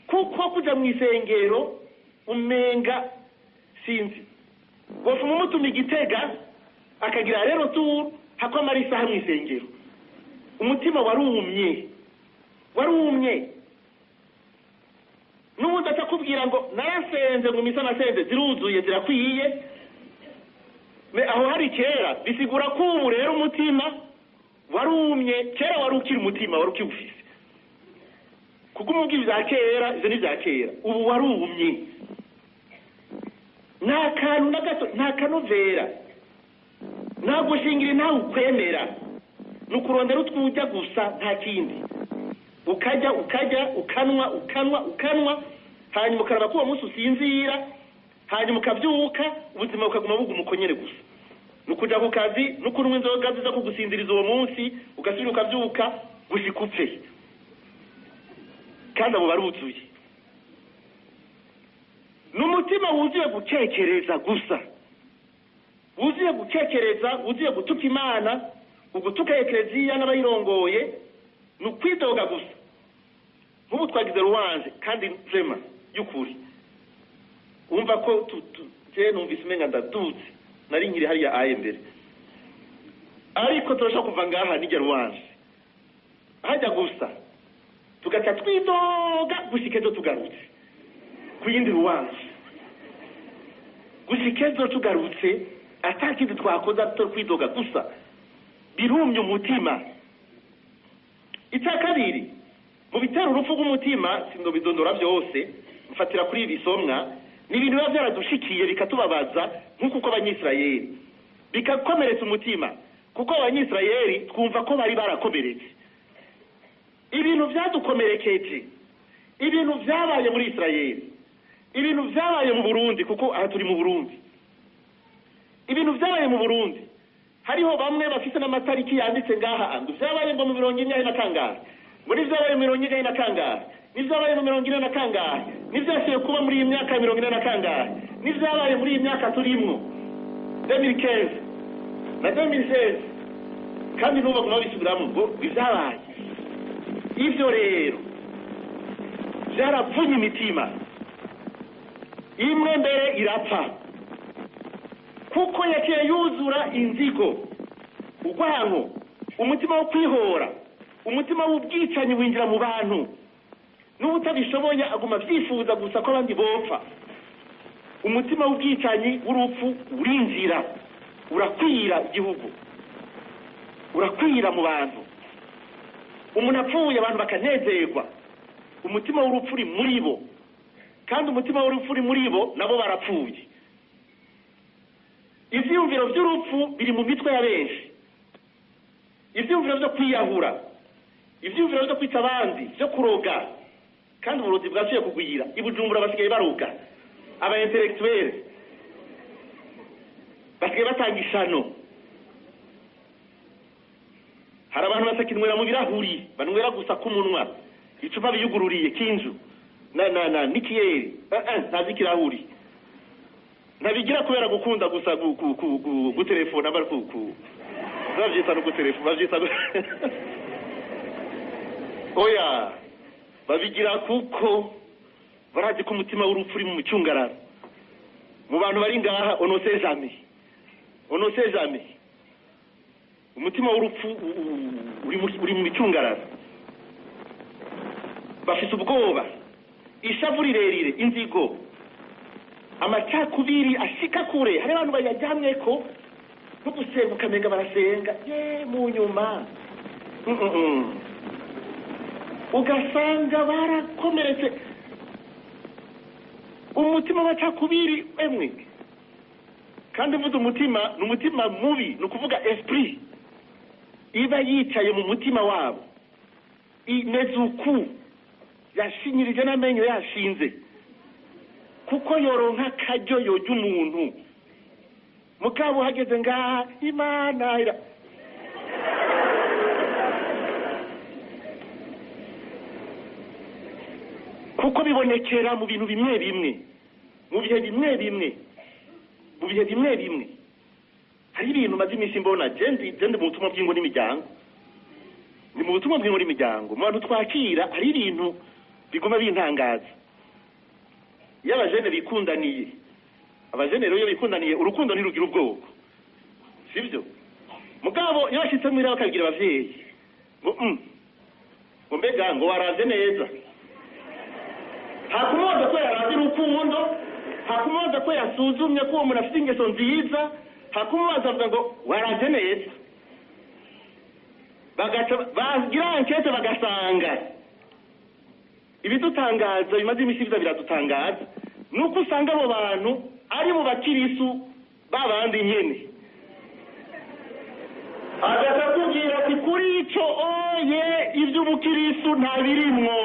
Kuko kuja mu isengero umenga sinzi bofu mumutuma Igitega akagira rero tu hakomara isaha mu isengero. Umutima warumye n'ubundi atakubwira ngo narasenze ngo misa nasenze ziruzuye zirakwiye. Aho hari kera bisigura ko ubu rero umutima warumye. Kera wari ukiri umutima wari ukiwufise, kuko umubwi bya kera ivyo ni bya kera. Ubu warumye, nta kantu na gato, nta kanovera, nta gushingira, nta ukwemera, ni ukurondera utwujya gusa, nta kindi. Ukajya ukanwa hanyuma ukaraba ko uwo munsi usinzira, hanyuma ukabyuka ubuzima bukaguma buguma uko nyene gusa. Nukuja ku kazi nukunywa inzoga ziza kugusinziriza uwo munsi, ugasubira ukabyuka gushika upfe, kandi abo baruzuye. N'umutima wuzuye gutekereza gusa, wuzuye gutekereza, wuzuye gutuka Imana, ugutuka Ekleziya n'abayirongoye, nukwidoga gusa. Nk'ubu twagize ruwanje kandi vrema y'ukuri, umva ko je numvise umenga ndadutse, nari nkiri hariya mbere, ariko turashaka kuva ngaha nijya ruwanje hajya gusa tugaca twidoga gushikezo tugarutse ku yindi ruwanje, gushikezo tugarutse atakindi twakoza turi kwidoga gusa, birumye umutima. Icya kabiri mu bitera urupfu rw'umutima, sindo bidondora byose, mfatira kuri ibi bisomwa, ni ibintu biba byaradushikiye bikatubabaza, nk'uko abanyisirayeli bikakomeretsa umutima, kuko abanyisirayeli twumva ko bari barakomeretse. Ibintu byadukomerekeje, ibintu byabaye muri Isirayeli, ibintu byabaye mu Burundi, kuko aha turi mu Burundi, ibintu byabaye mu Burundi. Hariho bamwe bafite n'amatariki yanditse ngaha, ngo byabaye ngo mu 40 na kangahe, ngo nivyabaye mu 40 na kangahe, nivyabaye mu 40 na kangahe, nivyashiye kuba muri iyi myaka 40 na kangahe, nivyabaye muri iyi myaka turimwo 2015 na 2016, kandi nuba kuma bisubiramo ngo bivyabaye. Ivyo rero byarapfunye imitima, imwe mbere irapfa, kuko yaciye yuzura inzigo, urwango, umutima wo kwihora, umutima w'ubwicanyi winjira mu bantu, n'ubutabishoboye aguma vyifuza gusa ko abandi bopfa. Umutima w'ubwicanyi w'urupfu urinjira, urakwira igihugu, urakwira mu bantu. Umuntu apfuye abantu bakanezerwa, umutima w'urupfu uri muri bo, kandi umutima w'urupfu uri muri bo nabo barapfuye. Ivyumviro vy'urupfu biri mu mitwe ya benshi, ivyumviro vyo kwiyahura, ivyumviro vyo kwita abandi vyo kuroga kandi uburozi bwasuye kugwira i Bujumbura basigaye baroga aba intellectuel basigaye batanga ishano hari abantu basakinwera mu birahuri banwera gusa k'umunwa icupa biyugururiye kinju nikiyeri ntazi kirahuri ntabigira kubera gukunda gusa gutelefona bari bavyita no gutelefona bavyita oya babigira kuko barazi ko umutima w'urupfu uri mu mucungararo mu bantu bari ngaha onose jamais umutima w'urupfu uri mu micungararo bafite ubwoba ishavu rirerire inzigo amacakubiri ashika kure hari abantu bayajyamye ko no gusenga ukamenga barasenga mu nyuma ugasanga barakomeretse umutima w'amacakubiri emwe kandi mvuze umutima ni umutima mubi ni ukuvuga esprit iba yicaye mu mutima wabo imeze uku yashinyirije n'amenyo yashinze kuko yoronka akaryo yojya umuntu mugabo hageze ngaha imana kuko bibonekera mu bintu bimwe bimwe mu bihe bimwe bimwe hari ibintu maze iminsi mbona gende mu butumwa bw'ingo n'imiryango ni mu butumwa bw'ingo n'imiryango mu bantu twakira hari ibintu biguma bintangaza iyo abajene bikundaniye abajene rero iyo bikundaniye urukundo ntirugira ubwoko sibyo mugabo iyo bashitse mwira bakabwira abavyeyi ngo mbega ngo waraze neza hakumoza ko yarazi urukundo hakumoza ko yasuzumye ko umuntu afite ingeso nziza hakumoza avuga ngo waraze neza bagira ankete bagasanga ibidutangaza bimaze imisi biza biradutangaza nuko usanga abo bantu ari mu bakirisu babandi nyene agasakubwira ati kuri ico oye ivy'ubukirisu nta birimwo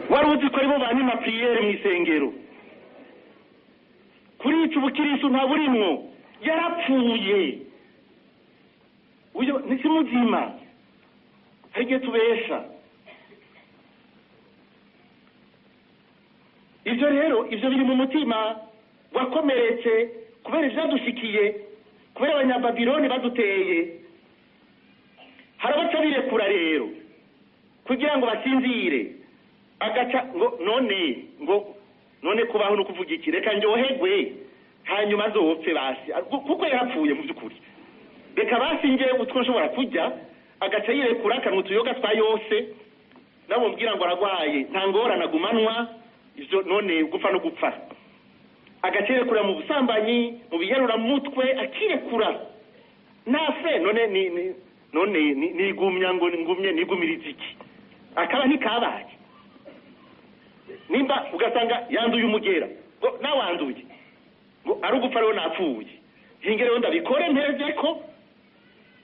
wari uzi ko aribo banima priyere mu isengero kuri ico ubukirisu nta burimwo yarapfuye uyo nisi muzima hege tubesha ivyo rero ivyo biri mu mutima wakomeretse kubera ivyadushikiye kubera abanyababiloni baduteye harabaca birekura rero kugira ngo basinzire agaca ngo none kubaho no kuvuga iki reka njohegwe hanyuma azopfe basi kuko yarapfuye mu by'ukuri reka basinge utwo nshobora kujya agaca yirekura akamutuyoga twa yose nabo mbwira ngo aragwaye nta ngorane agumanwa ivyo none gupfa no gupfa agaca yirekura mu busambanyi mu biherura mu mutwe akirekura nafe none nigumya ngo ngumye nigumiriza iki akaba ntikabaye nimba ugasanga yanduye umugera ngo nawanduye ngo ari ugupfa rero napfuye hinge rero ndabikore mpeze ko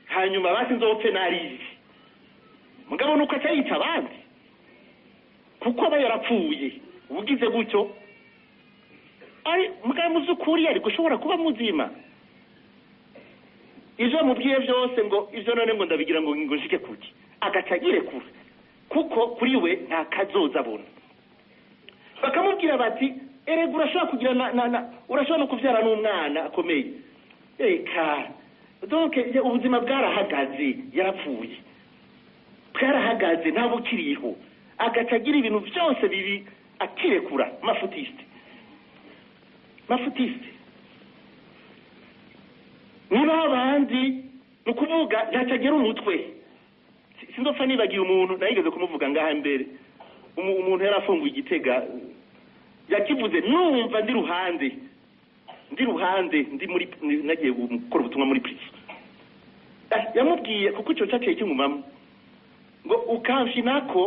hanyuma basi nzopfe narizi mugabo nuko acayica abandi kuko aba yarapfuye ubugize gutyo ari mugabo muzukuri ari gushobora kuba muzima ivyo mubwiye vyose ngo ivyo none ngo ndabigira ngo nshike kuki agacagire kure kuko kuri we nta kazoza abona bakamubwira bati erega urashobora kugira urashobora no kuvyara n'umwana akomeye eka donc ubuzima bwarahagaze yarapfuye bwarahagaze nta bukiriho agacagira ibintu byose bibi akirekura mafutiste niba abandi nukuvuga ntacagera umutwe sindopfa nibagiye umuntu nayigeze kumuvuga ngaha mbere umuntu yarafunguye igitega yakivuze numva ndi ruhande ndi muri nagiye gukora ubutumwa muri prison yamubwiye kuko ico cyaciye kimumamo ngo ukanshinako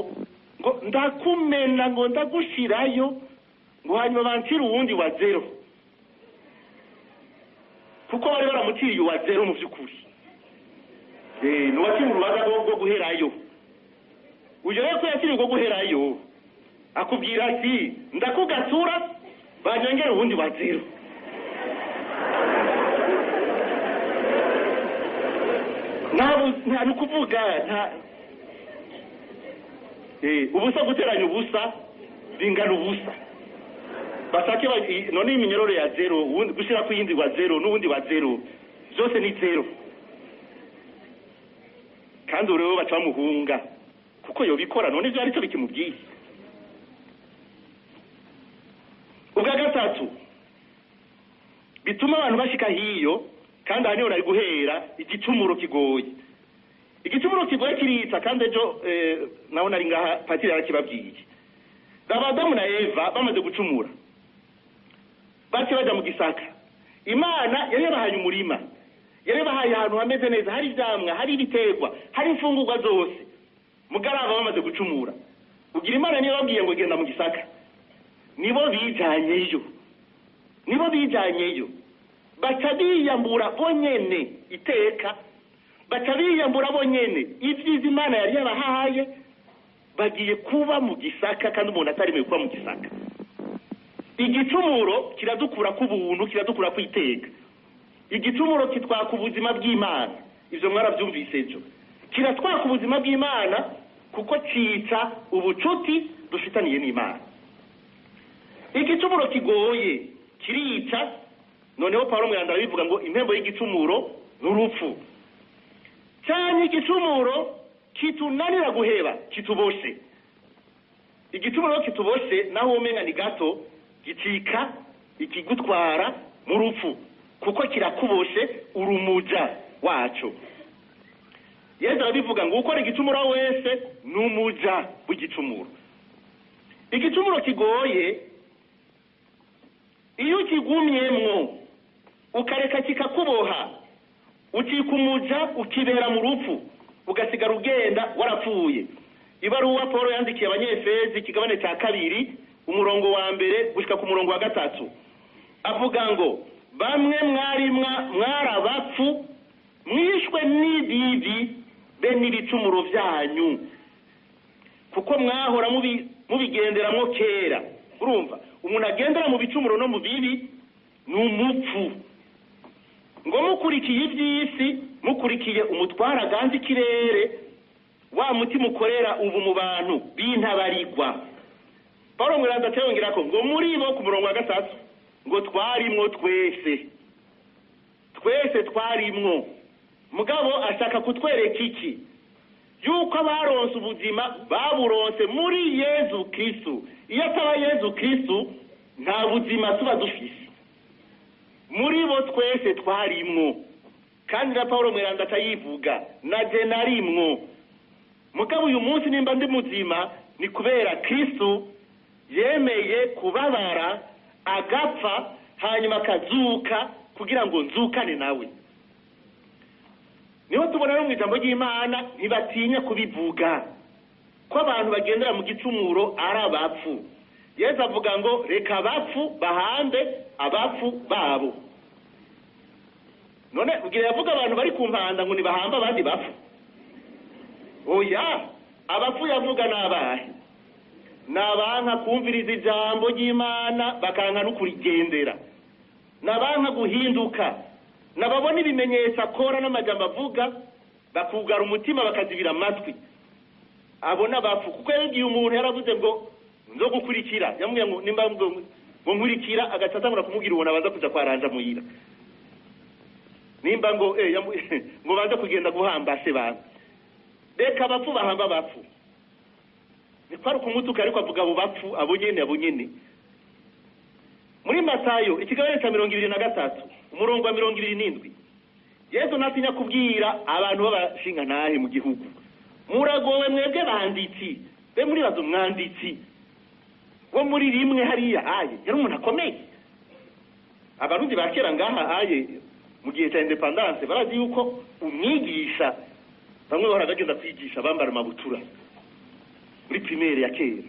ngo ndakumena ngo ndagushirayo ngo hanyuma bansira uwundi wa zero kuko bari baramutiriye uwa zero mu by'ukuri ni uwakiriye urubanza rwo guherayo uyu rero ko yakiriye rwo guherayo akubwira ati ndakugatura banyongera ubundi wa zero nta nukuvuga ubusa guteranya ubusa bingana ubusa basake none iminyororo ya zero gushira ku yindi wa zero n'ubundi wa zero zose ni zero kandi urewe baca bamuhunga kuko yobikora none ivyo aricyo bikimubwiye. Ubwa gatatu bituma abantu bashika hiyo kandi haniho nari guhera igicumuro kigoye. Igicumuro kigoye kiritsa kandi ejo naho nari ngaha patiri arakibabwiye. Adamu na Eva bamaze gucumura bace baja mu gisaka. Imana yari yabahaye umurima, yari yabahaye ahantu hameze neza, hari ivyamwa, hari ibiterwa, hari imfungurwa zose. Mugarava bamaze gucumura, ugira Imana niyo babwiye ngo genda mu gisaka, nibo bijanyeyo baca biyambura bonyene iteka, baca biyambura bonyene ivyiza Imana yari yabahaye, bagiye kuba mu gisaka kandi umuntu ataremewe kuba mu gisaka. Igicumuro kiradukura ku buntu, kiradukura ku iteka. Igicumuro kitwaka ubuzima bw'Imana, ivyo mwaravyumvise ejo. Kiratwaka ubuzima bw'Imana kuko cica ubucuti dufitaniye n'Imana. Igicumuro kigoye kirica, noneho Paulo Mweranda bivuga ngo impembo y'igicumuro n'urupfu. Cyane igicumuro kitunanira guheba, kituboshe. Igicumuro kituboshe naho umenga ni gato, gicika ikigutwara mu rupfu kuko kirakuboshe urumuja wacu. Yesu arabivuga ngo ukora igicumuro wese n'umuja w'igicumuro. Igicumuro kigoye iyo kigumyemwo ukareka kikakuboha, ucika umuja ukibera mu rupfu, ugasigara ugenda warapfuye. Ibaruwa Paulo yandikiye abanyefezi ikigabane cya 2 umurongo wa 1 gushika ku murongo wa 3 avuga ngo bamwe mwarabapfu mwishwe n'ibibi be n'ibicumuro byanyu kuko mwahora mubigenderamwo kera. Urumva umuntu agendera mu bicumuro no mu bibi n'umupfu, ngo mukurikiye iby'isi, mukurikiye umutwara ganze ikirere, wa mutima ukorera ubu mu bantu bintabarigwa. Paulo Mweranda cyongera ko ngo muri bo ku murongo wa 3 ngo twarimwo twese twarimwo. Mugabo ashaka kutwereka iki? Yuko abaronse ubuzima baburonse muri Yezu Kristo. Iyo ataba Yezu Kristo nta buzima tuba dufise. Muri bo twese twarimwo, kandi na Paulo Mweranda atayivuga na je narimwo. Mugabo uyu munsi nimba ndi muzima ni kubera Kristo yemeye kubabara agapfa hanyuma akazuka kugira ngo nzukane nawe. Niho tubona no mu ijambo ry'Imana ntibatinya kubivuga ko abantu bagendera mu gicumuro ari abapfu. Yesu avuga ngo reka abapfu bahande abapfu babo. None ugira yavuga abantu bari ku mpanda ngo nibahamba abandi bapfu? Oya, abapfu yavuga nabahe? Nabanka kumviriza ijambo ry'Imana bakanka no kurigendera, nabanka guhinduka, nababona ibimenyetso akora n'amajambo avuga bakugara umutima bakazibira amatwi. Abona bapfu kuko yagiye umuntu yaravuze ngo nzo gukurikira, yamubwiye ngo nimba ngo nkurikira, agatazamura kumubwira ubona baza kuja kwaranja muhira. Nimba ngo ngo baza kugenda guhamba se bana. Reka bapfu bahamba bapfu. Ni kwari kumutuka ariko avuga abo bapfu abo nyene. Muri Matayo ikigabane cya 23 umurongo wa 27 Yesu natinya kubwira abantu b'abashinga nahe mu gihugu, muragowe mwebwe banditsi be muri bazo mwanditsi wo muri rimwe hariya aye yari umuntu akomeye. Abarundi bakera ngaha aye mu gihe cya independence barazi yuko umwigisha bamwe baragagenda kwigisha bambara amabutura muri primaire ya kera.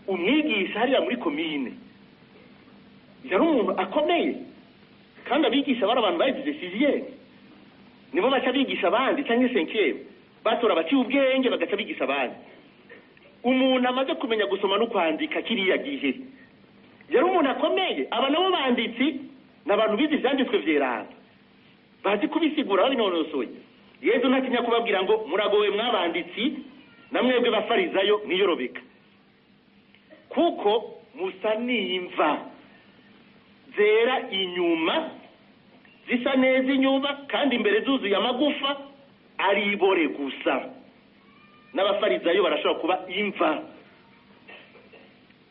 Umwigisha hariya muri komine yari umuntu akomeye. kandi abigisha bari abantu bagize sixième nibo baca bigisha abandi cyangwa cinquième batora baciye ubwenge bagaca bigisha abandi. Umuntu amaze kumenya gusoma no kwandika kiriya gihe yari umuntu akomeye. Aba nabo banditsi n'abantu bize ivyanditswe vyerana bazi kubisigura babinonosoye. Yesu ntatinya kubabwira ngo muragowe mwabanditsi namwebwe bafarizayo mwiyorobeka kuko musa n'imva zera inyuma zisa neza inyuma kandi imbere zuzuye amagufa ari ibore gusa. N'abafarizayo barashobora kuba imva.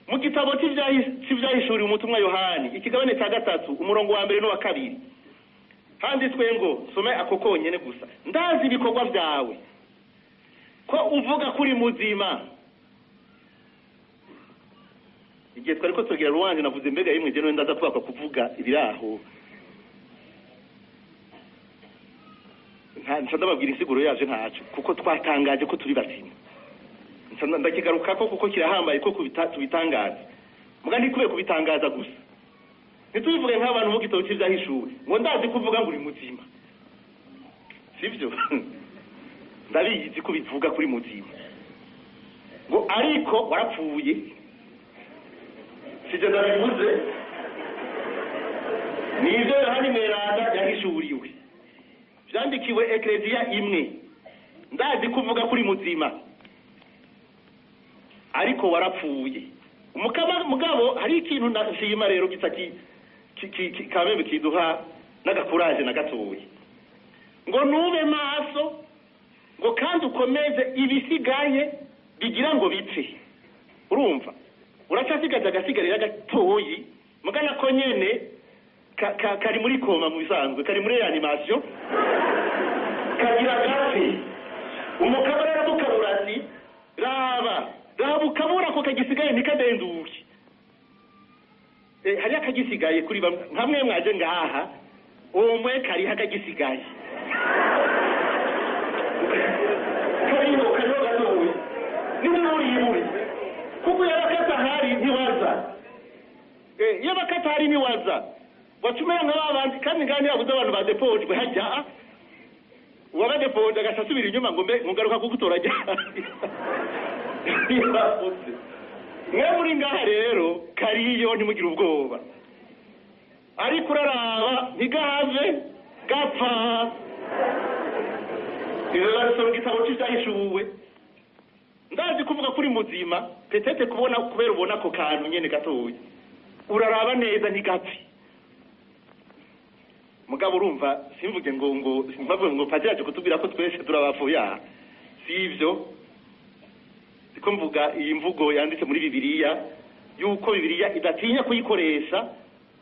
Mu gitabo cy'ivyahishuriwe umutumwa Yohani ikigabane cya 3 umurongo wa 1 n'uwa 2 handitswe ngo some ako konyene gusa ndazi ibikorwa vyawe ko uvuga kuri muzima. Igihe twari ko tugira ruwanje navuze mbega yimwe je ndaza twaka kuvuga ibiraho nta ndababwira insiguro yaje ntacu kuko twatangaje ko turi bazima. Ndakigaruka ko kuko kirahambaye ko tubitangaza muga ndikubiye kubitangaza gusa ntitubivuge nk'abantu mu gitabo cy'ivyahishuwe ngo ndazi kuvuga ngo uri muzima sivyo. Ndabizi ko bivuga kuri muzima ngo ariko warapfuye sije ndabivuze nivyo Yohani Mweranda yahishuriwe vyandikiwe ekleziya imwe. Ndazi kuvuga kuri muzima ariko warapfuye. Mugabo hari ikintu nashima rero gitaki kamebe kiduha n'agakuraje na gatoye ngo nube maso ngo kandi ukomeze ibisigaye bigira ngo bipfe. Urumva uracasigaza agasigarira gatoyi mugana ko nyene kari muri koma mu bisanzwe kari muri reanimation kagira gafi umukaba rero dukaburati raba ukabura ko kagisigaye nikadenduki. Hari akagisigaye kuri nkamwe mwaje ngaha umwe kari hakagisigaye kariho gatowe n'uri kuko yabakata hari ntiwaza yabakata hari ntiwaza watumera nk'abandi kandi ngani yabuze abantu ba depoje hajya uwa depoje agasasubira inyuma ngo mbe mugaruka kugutora cyane. Mwe muri ngaha rero kariyo ntimugire ubwoba ariko uraraba ntigahave gapfa. Ibyo gitabo cy'ivyahishuwe ndazi kuvuga kuri muzima petete kubona kubera ubona ko kantu nyene gatoya uraraba neza ntigapfi. Mugabo urumva simvuge ngo padiraje kutubwira ko twese turabapfuya sivyo. Ko mvuga iyi mvugo yanditse muri Bibiliya yuko Bibiliya idatinya kuyikoresha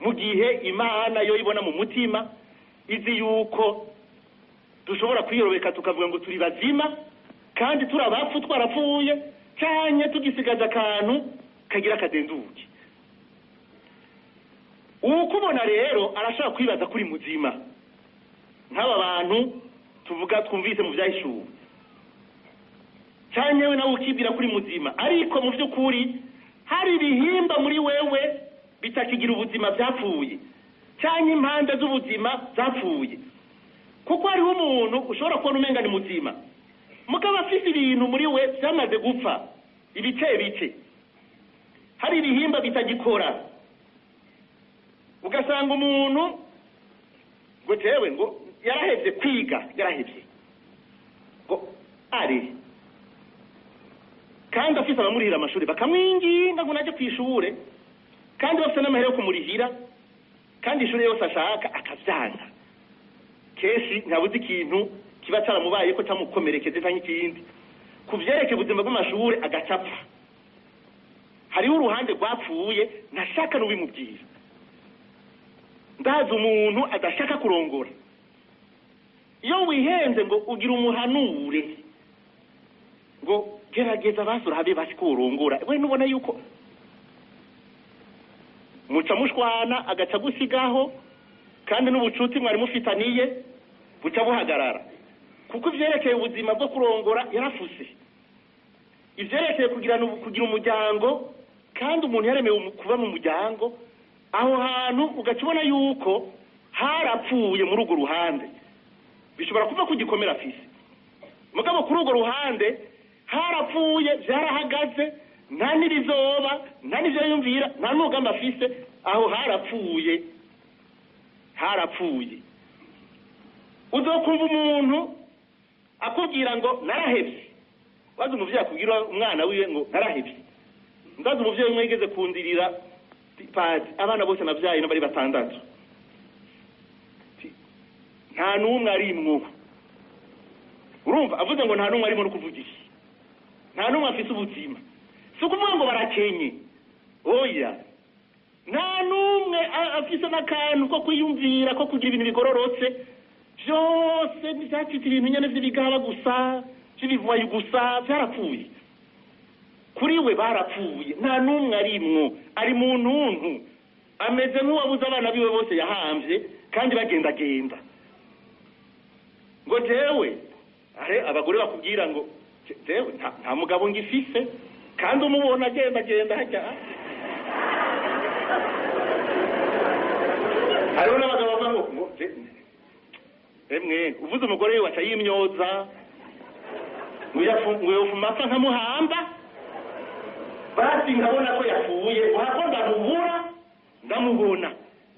mu gihe Imana yo ibona mu mutima izi yuko dushobora kwiyorobeka tukavuga ngo turi bazima kandi turabapfu twarapfuye cyanye tugisigaza akantu kagira kadenduke. Ukubona rero arashaka kwibaza kuri muzima nk'aba bantu tuvuga twumvise mu vyahishuwe cyane we nawe ukibwira kuri muzima ariko mu by'ukuri hari ibihimba muri wewe bitakigira ubuzima byapfuye cyane impande z'ubuzima zapfuye kuko hariho umuntu ushobora kubona umenga ni muzima mugabo afite ibintu muri we byamaze gupfa ibice hari ibihimba bitagikora ugasanga umuntu ngo tewe ngo yarahevye kwiga yarahevye ngo ari kandi afite abamurihira amashuri bakamwinginga ngo naje kwishure kandi bafite n'amahera yo kumurihira kandi ishuri yose ashaka akavyanga keshi ntabuze ikintu kiba caramubaye ko camukomerekeze canke ikindi kuvyerekeye ubuzima bw'amashuri agacapfa. Hariho uruhande rwapfuye ntashaka n'ubimubwira. Ndazi umuntu adashaka kurongora iyo wihenze ngo ugira umuhanure ngo gerageza basura habe basikurongora we nubona yuko muca mushwana agaca gusigaho kandi n'ubucuti mwari mufitaniye buca buhagarara kuko ivyerekeye ubuzima bwo kurongora yarafuse ivyerekeye kugira umuryango kandi umuntu yaremewe kuba mu muryango aho hantu ugacibona yuko harapfuye muri urwo ruhande bishobora kuva ku gikomere afise mugabo kuri urwo ruhande harapfuye byarahagaze nta n'irizoba nta n'ivyo yumvira nta n'umugambi afise aho harapfuye uzokumva umuntu akubwira ngo narahevye wazi umuvyeyi akubwira umwana wiwe ngo narahevye ndazi umuvyeyi umwe yigeze kundirira padi abana bose navyaye no bari 6 nta n'umwe arimwo urumva avuze ngo nta n'umwe arimo no kuvugisha nta n'umwe afise ubuzima si ukuvuga ngo barakenye oya nta n'umwe afise n'akantu ko kwiyumvira ko kugira ibintu bigororotse byose ntibyacitse ibintu nyene vy'ibigaba gusa vy'ibivuwayi gusa vyarapfuye kuri we barapfuye nta n'umwe arimwo ari mu ntuntu ameze nk'uwabuze abana biwe bose yahamvye kandi bagendagenda ngo jewe abagore bakubwira ngo jewe nta mugabo ngifise kandi umubona agenda hajya hariho n'abagabo bavuga ngo emwe uvuze umugore we waca yimyoza ngo yofuma asa nkamuhamba basi nkabona ko yapfuye ngo hako ndamubura ndamubona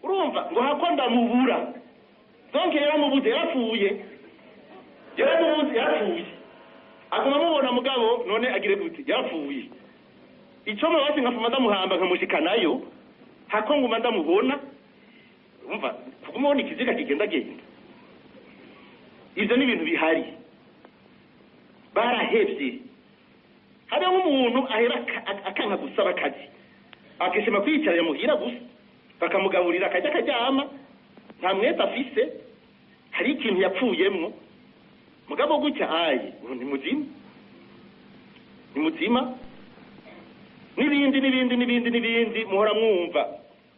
urumva ngo hako ndamubura donke yaramubuze yapfuye yarapfuye aguma mubona mugabo none agire gute yarapfuye icyo mubasi nkafuma ndamuhamba nkamushikanayo hako nguma ndamubona umva kugumubona ikiziga kigendagenda ivyo ni ibintu bihari barahevye habe nk'umuntu ahera akanka gusaba akazi akishima kwiyicarira muhira gusa bakamugaburira akajya akaryama nta mwete afise hari ikintu yapfuyemwo mugabo gutya ayi ni muzima n'ibindi muhora mwumva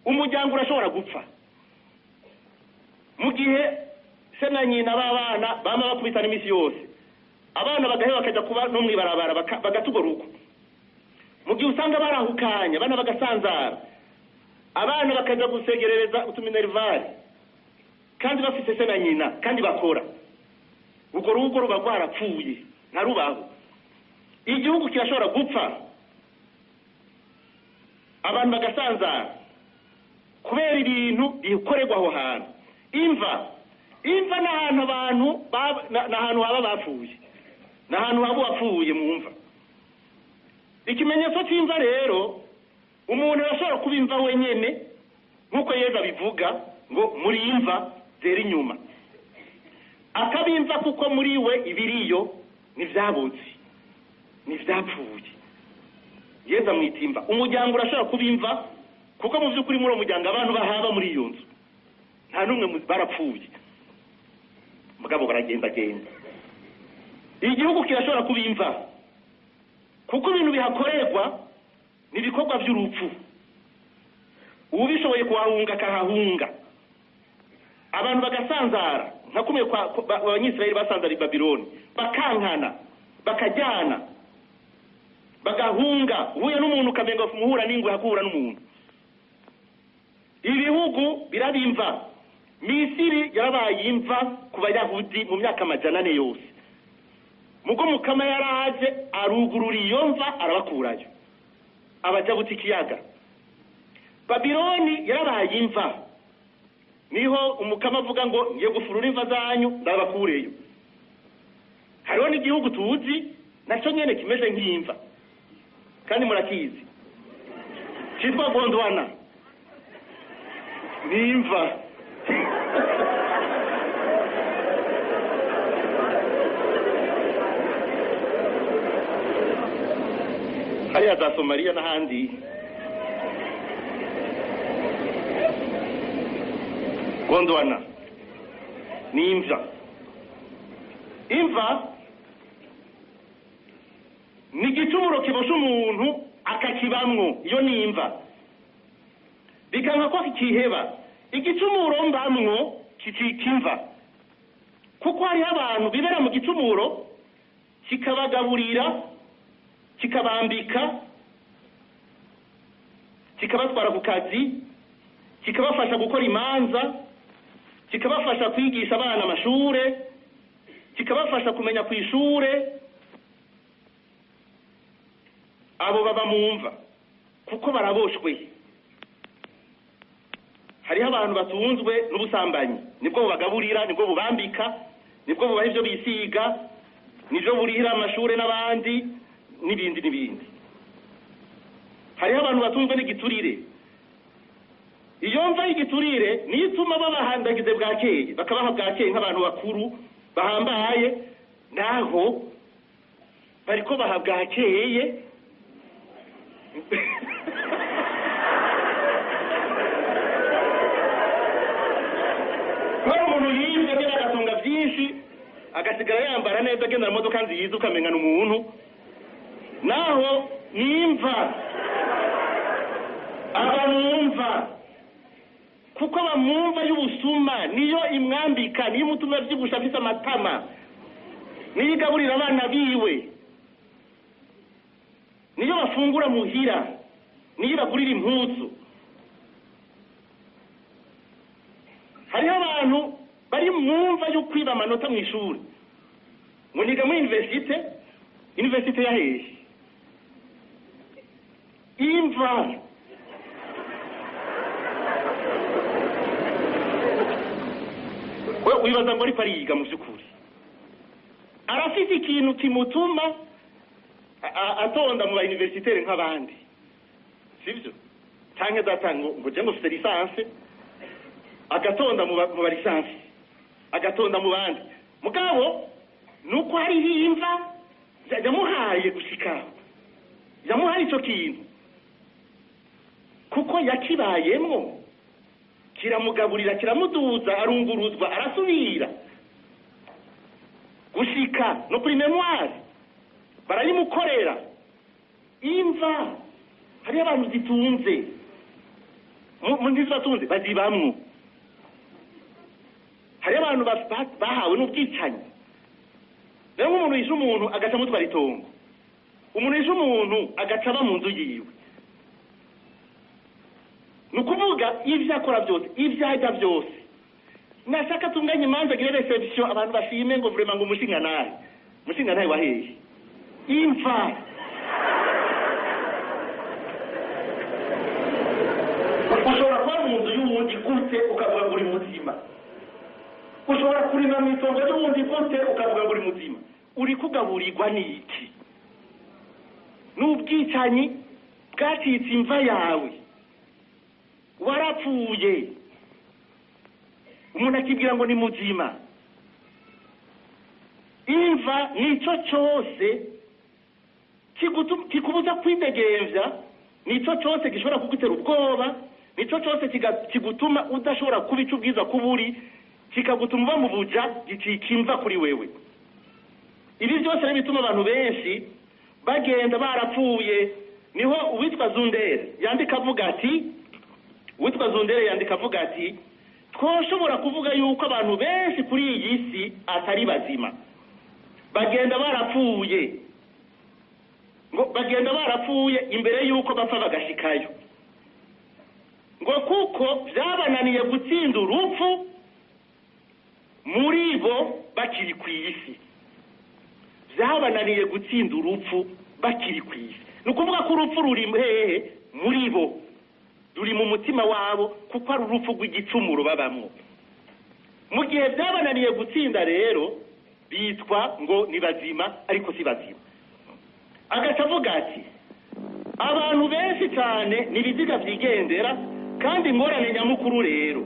umuryango urashobora gupfa mu gihe se na nyina b'abana bama bakubitana imisi yose abana bagaheba bakaja kuba no mwibarabara bagatugora uko mu gihe usanga barahukanya abana bagasanzara abana bakaja gusegerereza utuminervari kandi bafise se na nyina kandi bakora urwo rugo ruba rwarapfuye ntarubaho igihugu kirashobora gupfa abantu bagasanzara kubera ibintu bikorerwa aho hantu imva n'ahantu abantu n'ahantu haba bapfuye n'ahantu haba wapfuye mu mva ikimenyetso cy'imva rero umuntu arashobora kuba imva wenyene nk'uko Yesu abivuga ngo muri imva zera inyuma akabimva kuko muri we ibiriyo nivyabuze nivyapfuye Yesu amwitimba umuryango urashobora kubimva kuko mu by'ukuri muri umuryango abantu bahaba muri iyo nzu nta numwe barapfuye mugabo baragenda igihugu kirashobora kubimva kuko ibintu bihakorerwa nibikorwa by'urupfu ubishoboye kuhahunga akahahunga abantu bagasanzara nka kumwe abanyisirayeli basanzara i Babiloni bakankana bakajyana bagahunga uhuye n'umuntu ukamenga muhura n'ingwe hakura n'umuntu ibihugu birabimva Misiri yarabaye imva ku bayahudi mu myaka 400 yose mugo mukama yaraje arugurura iyo mva arabakurayo abaja buti ikiyaga Babiloni yarabaye imva niho umukama avuga ngo ngiye gufurura imva zanyu ndabakureyo hariho n'igihugu tuzi nacyo nyene kimeze nk'imva kandi murakizi cyitwa Gondwana nimva hariya za Somalia n'ahandi Gondwana ni imva ni igicumuro kibosha umuntu akakibamwo iyo ni imva bikanka ko kiheba igicumuro mbamwo kikimva kuko hari abantu bibera mu gicumuro kikabagaburira kikabambika kikabatwara ku kazi kikabafasha gukora imanza kikabafasha kwigisha abana amashure, kikabafasha kumenya ku ishure, abo baba mumva kuko baraboshwe. Hariho abantu batunzwe n'ubusambanyi, nibwo bubagaburira, nibwo bubambika, nibwo bubaha ivyo bisiga, nibyo burihira amashure n'abandi n'ibindi n'ibindi. Hariho abantu batunzwe n'igiturire, iyo mva y'igiturire niyo ituma babahandagize bwakeye, bakabaha bwakeye nk'abantu bakuru bahambaye, naho bariko baha bwakeye. Kubera umuntu yibye agera agatunga byinshi agasigara yambara neza agenda mu modoka nziza ukamenya umuntu, naho nimva abamwumva kuko bamwumva y'ubusuma niyo imwambika, niyo imutuma vyibusha afise amatama, niyo igaburira abana biwe, niyo bafungura muhira, niyo bagurira impuzu. Hariho abantu bari mwumva yo kwiba amanota mu ishuri, ngo niga muri universite ya hehe, imva wibaza ngo ariko ariga mu by'ukuri arafite ikintu kimutuma atonda mu bayuniversitere nk'abandi, sibyo? Canke datango ngo je ngufite lisanse, agatonda mu balisanse, agatonda mu bandi. Mugabo nuko hari imva yamuhaye gushika, yamuhaye ico kintu kuko yakibayemwo, kiramugaburira, kiramuduza, arunguruzwa, arasubira gushika no kuri memoire barayimukorera. Imva hari abantu zitunze mu ntizatunze bazibamwo, hari abantu bahawe n'ubwicanyi. Rero umuntu yishe umuntu agaca mutwara itongo, umuntu yishe umuntu agaca aba mu nzu yiwe, nukuvuga ivyo akora byose, ivyo ajya byose. Nashaka tunganye imanza agire reception abantu bashime ngo vraiment ngo umushinga naye waheje imva. Ushobora kuba mu nzu y'uwundi gute ukavuga ngo uri muzima, ushobora kurima mu itongo ry'uwundi gute ukavuga ngo uri muzima. Uri kugaburirwa n'iki? N'ubwicanyi bwacitse imva yawe, warapfuye, umuntu akibwira ngo ni muzima. Imva nico cyose kikubuza kwidegemvya, nico cyose gishobora kugutera ubwoba, nico cyose kigutuma udashobora kubica ubwiza kuburi, kikagutuma uba mu buja, gikimva kuri wewe. Ibi byose bituma abantu benshi bagenda barapfuye. Niho uwitwa Zundere yandika avuga ati, twoshobora kuvuga yuko abantu benshi kuri iyi si atari bazima, bagenda barapfuye, ngo bagenda barapfuye imbere yuko bapfa bagashikayo, ngo kuko byabananiye gutsinda urupfu muri bo bakiri ku isi, byabananiye gutsinda urupfu bakiri ku isi. Nukuvuga ko urupfu ruri hehe muri bo, ruri mu mutima wabo, kuko ari urupfu rw'igicumuro babamwo. Mu gihe byabananiye gutsinda rero bitwa ngo ni bazima ariko si bazima. Agaca avuga ati, abantu benshi cyane ni ibiziga byigendera, kandi ingorane nyamukuru rero,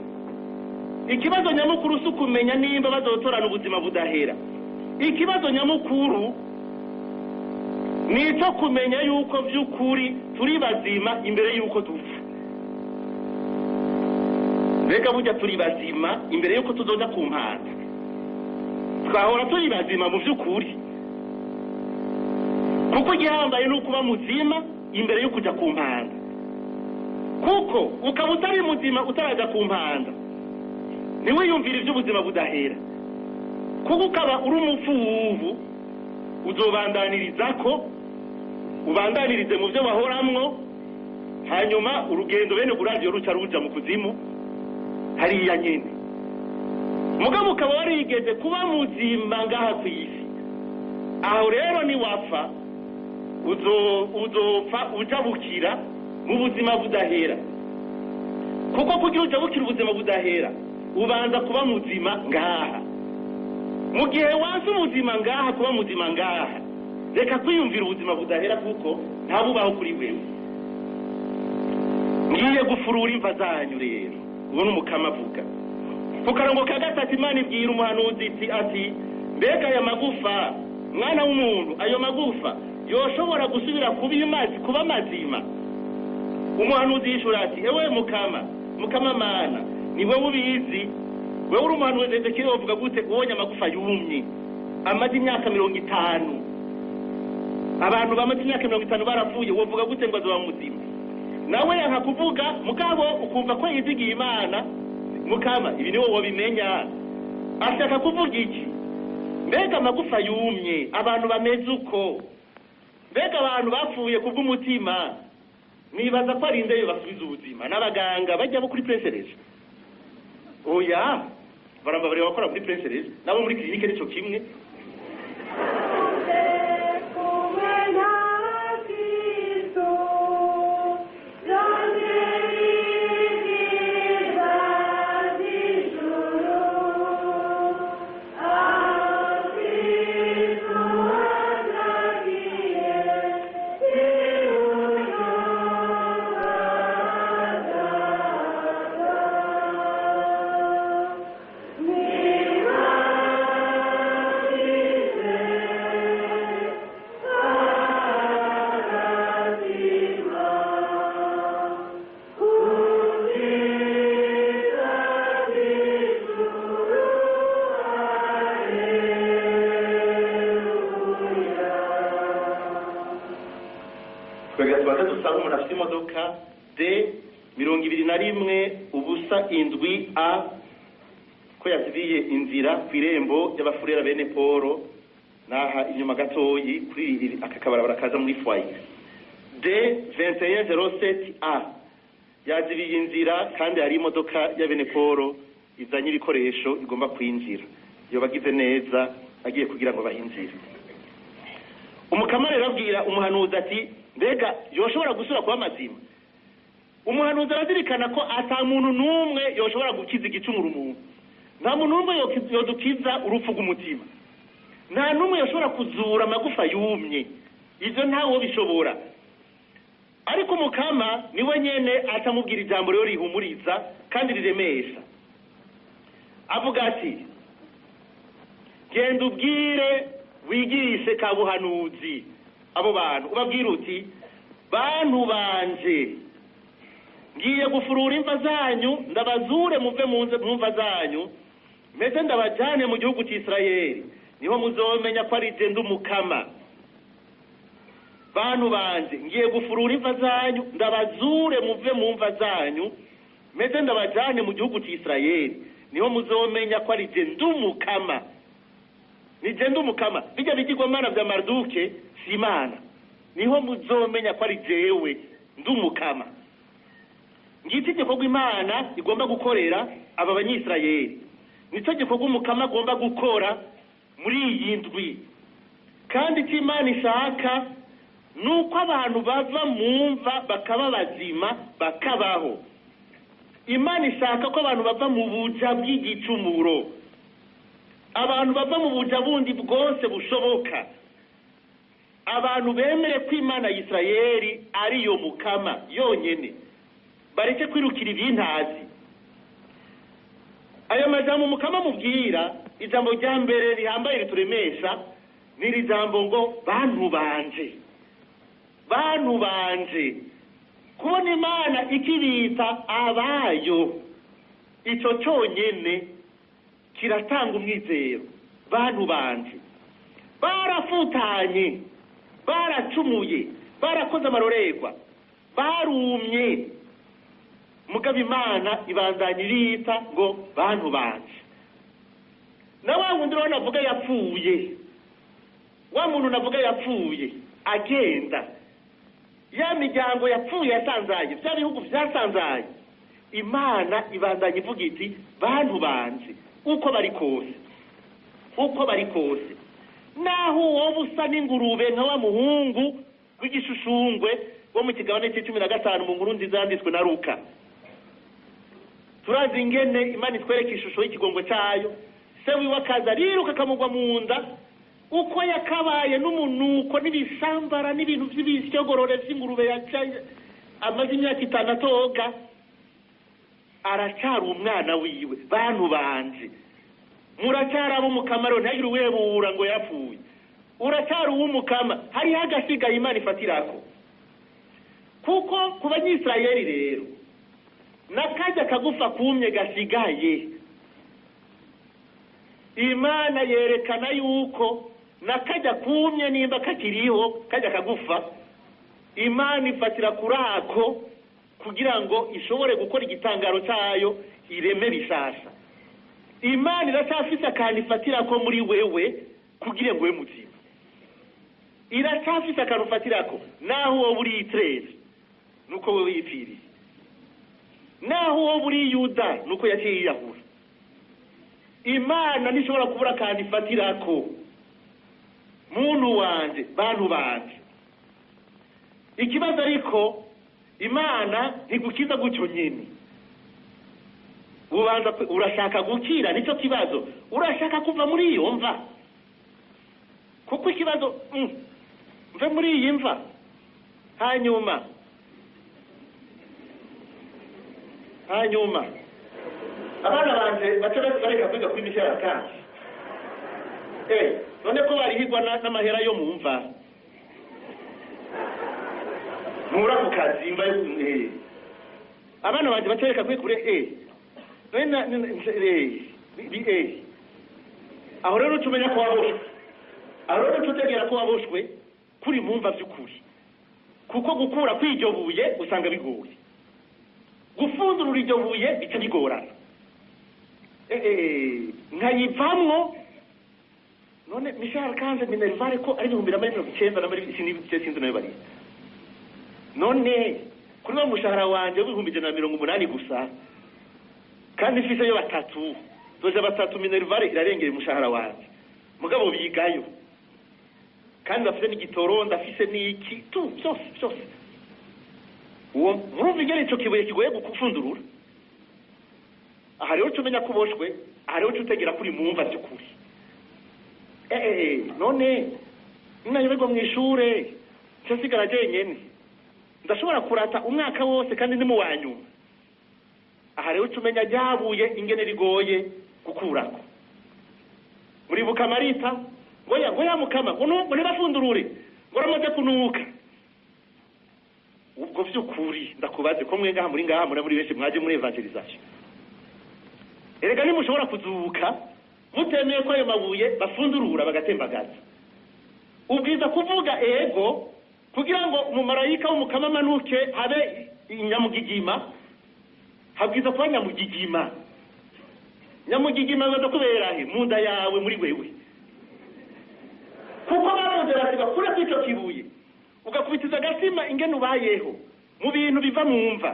ikibazo nyamukuru si ukumenya nimba bazotorana ubuzima budahera. Ikibazo nyamukuru ni icyo kumenya yuko by'ukuri turi bazima imbere yuko dupfa. Mbega burya turi bazima imbere yuko tuzoja ku mpanda? Twahora turi bazima mu by'ukuri, kuko igihambaye ni ukuba muzima imbere yo kuja ku mpanda. Kuko ukaba utari muzima utaraja ku mpanda, ntiwiyumvire iby'ubuzima budahera, kuko ukaba uri umupfu w'ubu, uzobandaniriza ko ubandanirize mu byo wahoramwo, hanyuma urugendo bene guravyo ruca ruja mu kuzimu hariya nyene. mugabo ukaba warigeze kuba muzima ngaha ku isi, aho rero niwapfa uzopfa ujabukira mu buzima budahera, kuko kugira ujabukira ubuzima budahera ubanza kuba muzima ngaha. Mu gihe wanze ubuzima ngaha, kuba muzima ngaha, reka kwiyumvira ubuzima budahera kuko ntabubaho kuri wewe. Ngiye gufurura imva zanyu rero, ubu n'umukama avuga. Ku karongo ka gatatu Imana ibwira umuhanuzi ati mbega aya magufa mwana w'umuntu, ayo magufa yoshobora gusubira kuba mazima? Umuhanuzi yishura ati ewe mukama mana, ni wowe ubizi. Wewe uri umuhanuzi Ezekiel uvuga gute ubonye amagufa yumye amaze imyaka 50? Abantu bamaze imyaka 50 barapfuye, wovuga gute ngo azoba muzima? Nawe yanka kuvuga, mugabo ukumva ko yizigiye Imana. Mukama, ibi niwo wabimenya. Ashaka kuvuga iki? Mbega amagufa yumye, abantu bameze uko, mbega abantu bapfuye kubw'umutima, nibaza ko ari ndeyo basubiza ubuzima n'abaganga bajya bo kuri presserage. Oya, barambabare bakora kuri presserage nabo muri clinique nico kimwe. Imodoka D21 ubusa indwi A ko yazibiye inzira ku irembo y'abafurera bene Poro naha inyuma gatoyi kuri akakabarabara kaza muri foyer. D2107 A yazibiye inzira kandi hari imodoka ya bene Poro izanye ibikoresho igomba kwinjira, iyo bagize neza agiye kugira ngo bahinjire. Umukama rero abwira umuhanuzi ati mbega yoshobora gusura kuba mazima? Umuhanuzi arazirikana ko ata muntu numwe yoshobora gukiza igicumuro umuntu, nta muntu numwe yodukiza urupfu rw'umutima, nta numwe yoshobora kuzura amagufa yumye, ivyo ntawo bishobora. Ariko umukama niwe nyene atamubwira ijambo rero rihumuriza kandi riremesha, avuga ati genda ubwire wigishe kabuhanuzi abo bantu, ubabwira uti bantu banje ngiye gufurura imva zanyu, ndabazure muve mu mva zanyu, meze ndabajane mu gihugu cy'Isirayeli, niho muzomenya ko ari je ndumukama. Bantu banje ngiye gufurura imva zanyu, ndabazure muve mu mva zanyu, meze ndabajane mu gihugu cy'Isirayeli, niho muzomenya ko ari je ndumukama. Ni je ndumukama, bijya bigirwamana bya Marduke si Imana, niho muzomenya ko ari jewe ndumukama. Ngiti gikorwa Imana igomba gukorera aba banyisirayeli, nico gikorwa umukama agomba gukora muri iyi ndwi. Kandi icyo Imana ishaka nuko abantu bava mu mva bakaba bazima bakabaho. Imana ishaka ko abantu bava mu buja bw'igicumuro, abantu bava mu buja bundi bwose bushoboka, abantu bemere ko Imana ya Isirayeli ari yo mukama yonyene, bareke kwirukira ibintazi. Aya majambo umukama mubwira, ijambo rya mbere rihambaye rituremesha ni iri jambo ngo bantu banje. Bantu banje, kubona Imana ikibita abayo, ico cyonyene kiratanga umwizero. Bantu banje barafutanye, baracumuye, barakoze amarorerwa, barumye, mugabo Imana ibandanya irita ngo bantu banje. Na wa wundi rero navuga yapfuye, wa muntu navuga yapfuye agenda, ya miryango yapfuye yasanzaye, bya bihugu byasanzaye, Imana ibandanya ivuga iti bantu banje, uko bari kose naho wowe usa n'ingurube nka wa muhungu w'igishushungwe wo mu kigabane c'15 mu nkuru nziza yanditswe na Luka. Turazi ingene Imana itwereka ishusho y'ikigongo cyayo, se wiwe akaza riruka akamugwa mu nda, uko yakabaye n'umunuko n'ibisambara n'ibintu by'ibishyogorore by'ingurube yacaye amaze imyaka 5 atoga, aracyari umwana wiwe. Bantu banje, muracyari abo mukamaro ntagire uwebura ngo yapfuye, uracyari uw'umukama, hari hagasigaye Imana ifatirako. Kuko ku banyisirayeli rero nakajya kagufa kumye gasigaye, Imana yerekana yuko nakajya kumye nimba kakiriho kajya kagufa, Imana ifatira kurako kugira ngo ishobore gukora igitangaro cyayo ireme bishasha. Imana iracyafise akantu ifatirako muri wewe kugira ngo we muzima, iracyafise akantu ifatirako naho wowe uri Itireli nuko wewe yipfiriye, naho wowe uri Yuda nuko yaciye yiyahura. Imana nishobora kubura akantu ifatirako. Muntu wanje, bantu banje, ikibazo ariko Imana ntigukiza gutyo nyene. Ubanza urashaka gukira, nicyo kibazo. Urashaka kuva muri iyo mva, kuko ikibazo mve muri iyi mva, hanyuma abana banje bareka kwiga kuri misharakanje. None ko barihigwa n'amahera yo mu mva, mura ku kazi mva abana banje batereka kuri aho rero tumenya ko waboshwe, aho rero tutegera ko waboshwe kuri mu mva by'ukuri, kuko gukura kw'iryo buye usanga bigoye, gufundurura iryo buye bica bigorana. Nkayivamwo none mishahara kanze minervare ko ari 1990 na muri sinzi nayo bari none kuri wa mushahara wanje w'180 gusa, kandi mfise yo batatu, doje batatu minervare irarengera umushahara wanje, mugabo bigayo kandi bafite n'igitoro, ndafise n'iki tu byose uwo murumva ingene ico kibuye kigoye gukufundurura. Aha rero tumenya kuboshwe, aha rero tutegera kuri mumva by'ukuri. None ninayoberwa mu ishure cyasigara jenyene, ndashobora kurata umwaka wose kandi ndi mu wanyuma. Aha rero tumenya ryabuye ingene rigoye gukurako. Muri bukamarita ngoya mukama ngo ntibafundurure ngo ramaze kunuka. Ubwo by'ukuri ndakubaze ko mwe ngaha muri benshi mwaje muri evangelization, erega nimushobora kuzuka mutemeye ko ayo mabuye bafundurura bagatembagaza, ubwiza kuvuga ego kugira ngo umumarayika w'umukama amanuke habe inyamugigima, habwiza kuba nyamugigima baza kubera he mu nda yawe muri wewe, kuko baronze basiga kure kw'icyo kibuye ugakubitiza agasima ingene ubayeho mu bintu biva mu mva.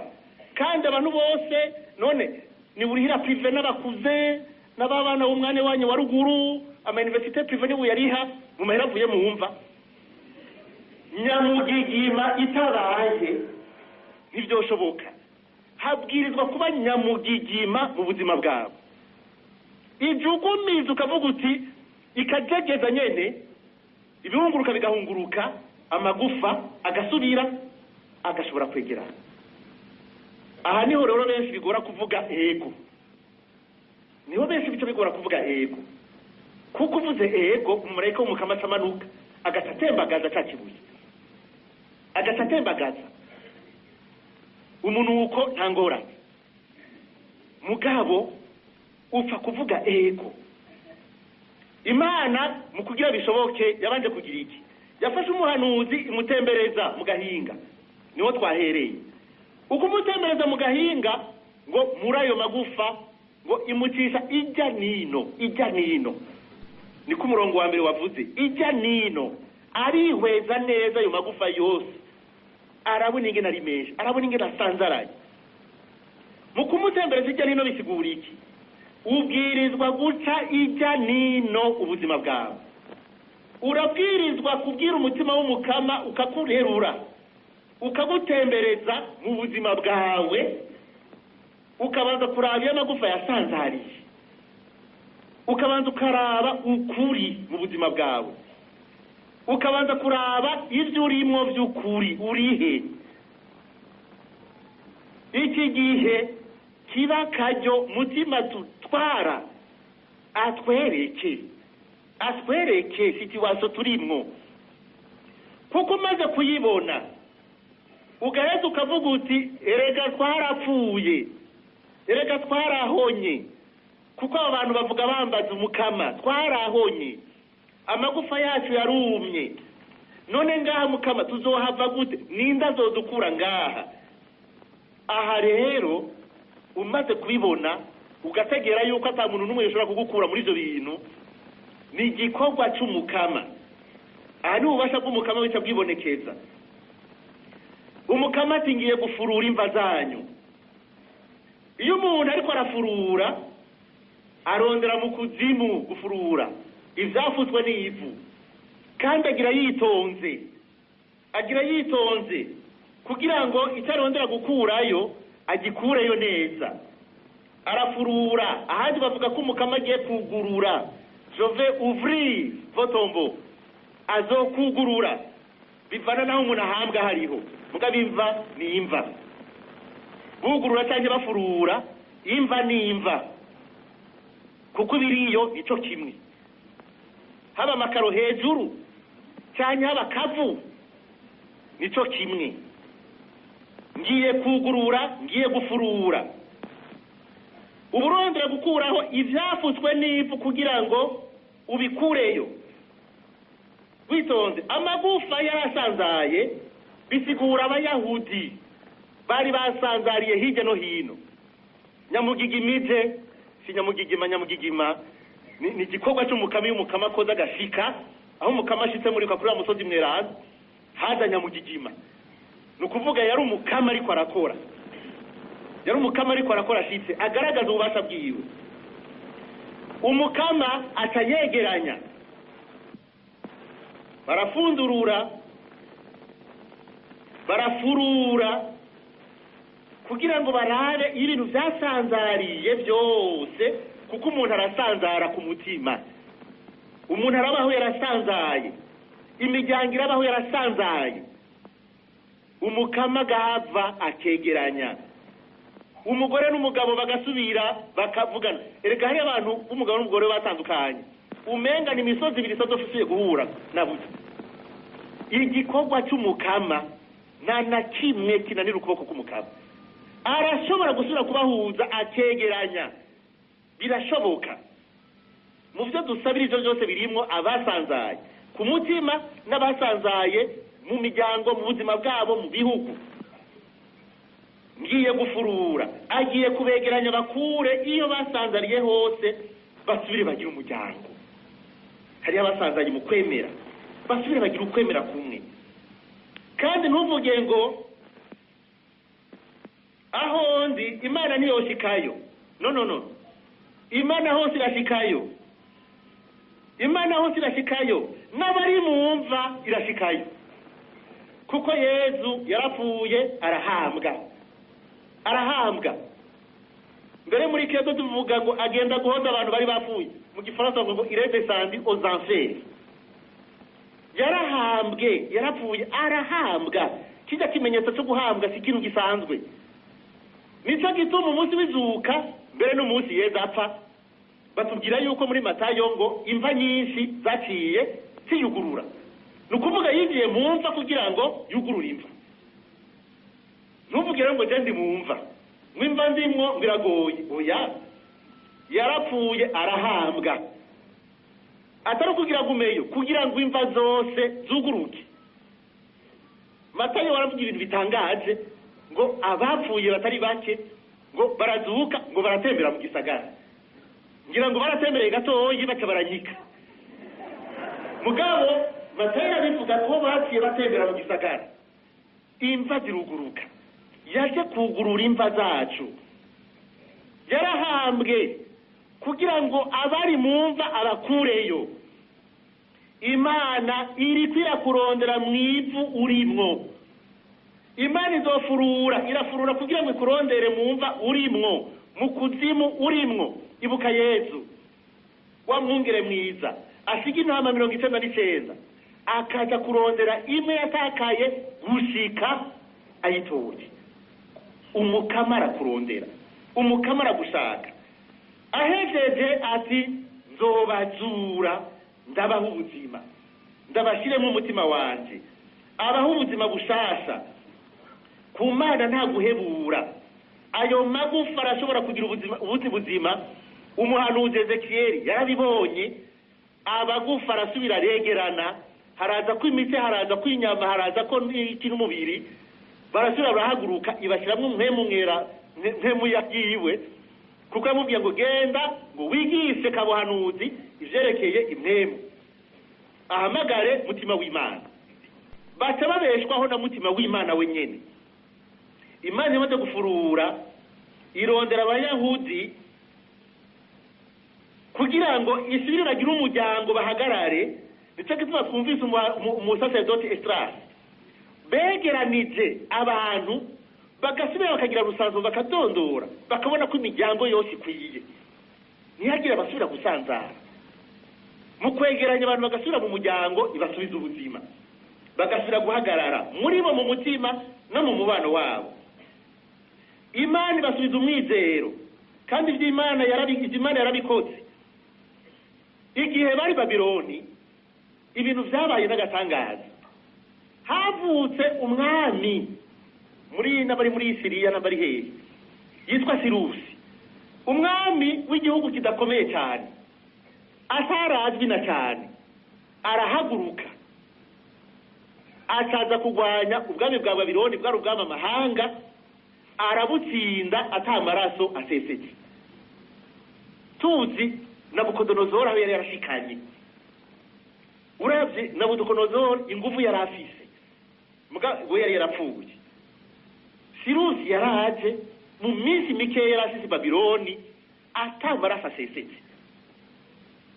Kandi abantu bose none ni burihira prive n'abakuze n'ababana b'umwane wanyu wa ruguru, ama université prive niwe yariha mu mahera avuye mu mva. Nyamugigima itabaye ntibyoshoboka, habwirizwa kuba nyamugigima mu buzima bwabo. Ijugumiza ukavuga uti ikajegeza nyene, ibihunguruka bigahunguruka, amagufa agasubira agashobora kwegerana. Aha niho rero benshi bigora kuvuga ego, bigora kuvuga ego, kuko uvuze ego umumarayika w'umukama atamanuka agatembagaza cya kibuye, agatembagaza umunuko nta ngorane. Mugabo upfa kuvuga ego. Imana mu kugira bishoboke yabanje kugira iki? Yafashe umuhanuzi imutembereza mu gahinga, niho twahereye. Uko umutembereza mu gahinga ngo muri ayo magufa ngo imucisha ijya nino, niko umurongo wa mbere wavuze, ijya nino, arihweza neza ayo magufa yose, arabona ingene ari menshi, arabona ingene asanzaraye. Mu kumutembereza ijya nino bisigura iki? ubwirizwa guca ijya nino ubuzima bwawe. Urabwirizwa kubwira umutima w'umukama ukakurerura, ukagutembereza mu buzima bwawe, ukabanza kuraba iyo amagufa yasanzariye, ukabanza ukaraba ukuri mu buzima bwawe, ukabanza kuraba ibyo urimo by'ukuri urihe. Iki gihe kiba kajyo mutima tutwara atwereke situwaso turimwo, kuko umaze kuyibona ugaheza ukavuga uti erega twarapfuye, erega twarahonye, kuko abo bantu bavuga bambaza umukama, twarahonye, amagufa yacu yarumye, none ngaha mukama tuzohava gute, ninda zodukura ngaha. Aha rero umaze kubibona ugategera yuko ata muntu n'umwe yashobora kugukura muri ibyo bintu, ni igikorwa cy'umukama. Aha ni ububasha bw'umukama wica bwibonekeza. Umukama ati ngiye gufurura imva zanyu. Iyo umuntu ariko arafurura arondera mu kuzimu gufurura ibyafutswe n'ivu, kandi agira yitonze kugira ngo icyo arondera gukurayo agikureyo neza. Arafurura, ahandi bavuga ko umukama agiye kugurura, je vais ouvrir votre tombeau, azokugurura. Bivana naho umuntu ahambwa hariho, muga bimva ni imva. Bugurura cyangwa bafurura, imva ni imva, kuko biriyo icyo kimwe. Haba amakaro hejuru cyangwa haba kavu, nicyo kimwe. Ngiye kugurura, ngiye gufurura. Uburondera gukuraho ibyafutswe n'ivu kugira ngo ubikureyo witonze. Amagufa yarasanzaye bisigura abayahudi bari basanzariye hirya no hino. Nyamugigimije si nyamugigima ni igikorwa cy'umukama. Y'umukama koza gashika aho umukama ashitse muri kuri musozi mweranda haza nyamugigima, nukuvuga yari umukama ariko arakora, ashitse agaragaza ububasha bwiwe. Umukama atayegeranya, barafurura kugira ngo barabe ibintu byasanzariye byose, kuko umuntu arasanzara ku mutima, umuntu arabaho yarasanzaye, imiryango irabaho yarasanzaye. Umukama gahava akegeranya, umugore n'umugabo bagasubira bakavugana. Erega hari abantu b'umugabo n'umugore batandukanye, umenga ni imisozi ibiri itadofisiye guhura nabuze. Igikorwa cy'umukama nta na kimwe kinanira ukuboko k'umukama. Arashobora gusubira kubahuza akegeranya, birashoboka. Mu byo dusabira ibyo byose birimo abasanzaye ku mutima n'abasanzaye mu miryango, mu buzima bwabo, mu bihugu. Ngiye gufurura, agiye kubegeranya bakure iyo basanzariye hose, basubire bagira umuryango. Hari abasanzaye mu kwemera, basubire bagira ukwemera kumwe. Kandi ntuvuge ngo aho ndi Imana niyo shikayo. No. Imana hose irashikayo. Imana hose irashikayo, n'abari mu mva irashikayo. Kuko Yezu yarapfuye arahambwa. Mbere muri kezo tuvuga ngo agenda guhoza abantu bari bapfuye. Mu Gifaransa ngo il est descendu aux enfers. Yarahambwe, yarapfuye arahambwa. Kijya kimenyetso cyo guhambwa si kintu gisanzwe. Nicyo gituma umunsi w'izuka mbere n'umunsi Yezu apfa batubwira yuko muri Matayo ngo imva nyinshi zaciye ziyugurura. Nukuvuga yigiye mu mva kugira ngo yugurure imva. Ntuvugira ngo je ndi mu mva, mwimva ndimwo biragoye. Oya, yarapfuye arahambwa. Atari kugira gumeyo kugira ngo imva zose zuguruke. Matayo waravuga ibintu bitangaje ngo abapfuye batari bake ngo barazuka, ngo baratembera mu gisagara. Ngira ngo baratembereye gatoyi baca baranyika. Mugabo Matayo abivuga ko baciye batembera mu gisagara, imva ziruguruka. Yaje kugurura imva zacu. Yarahambwe kugira ngo abari mu mva abakureyo. Imana iri kwirakurondera mu ivu urimwo. Imana irafurura kugira ngo ikurondere mu mva urimwo, mu kuzimu urimwo. Ibuka Yesu wa mwungere mwiza asiga intama 99 akaza kurondera imwe yatakaye gushika ayitoje. Umukama arakurondera, umukama aragushaka. Ahejeje ati nzobazura ndabaha ubuzima, ndabashiremo umutima wanje, abaha ubuzima bushasha. Ku Mana nta guhebura. Ayo magufa arashobora kugira ubuzi buzima. Umuhanuzi Ezekiyeli yarabibonye, abagufa arasubira aregerana, haraza ko imitsi, haraza ko inyama, haraza ko iki n'umubiri, barasubira barahaguruka, ibashiramwe mpemu yagiwe, kuko yamubwiye ngo genda ngo wigishe kabuhanuzi ivyerekeye impemu, ahamagare mutima w'Imana. Baca babeshwaho na mutima w'Imana wenyene. Imana imaze gufurura irondera Abayahudi kugira ngo isubire bagira umuryango bahagarare. Nicyo gituma twumvise umusaseredoti Esdras begeranije abantu bagasubira bakagira rusanzo, bakadondora, bakabona ko imiryango yose ikwiye, ntihagire abasubira gusanzara. Mu kwegeranya abantu bagasubira mu muryango ibasubiza ubuzima, bagasubira guhagarara muri bo mu mutima no mu mubano wabo. Imana ibasubiza umwizero, kandi iby'Imana yarabikoze. Igihe bari Babiloni ibintu vyabaye n'agatangaza. Havutse umwami n'abari muri Siriya n'abari hehe yitwa Sirusi, umwami w'igihugu kidakomeye cyane, atarazwi na cyane. Arahaguruka acaza kugwanya ubwami bwa Babiloni, bwari ubwami amahanga, arabutsinda atamaraso aseseke. Tuzi Nabukodonozori aho yari yarashikanye. Uravye Nabukodonozori ingufu yari afise, we yari yarapfuye. Sirusi yaraje mu minsi mikeya yarasize Babiloni atamaraso aseseke.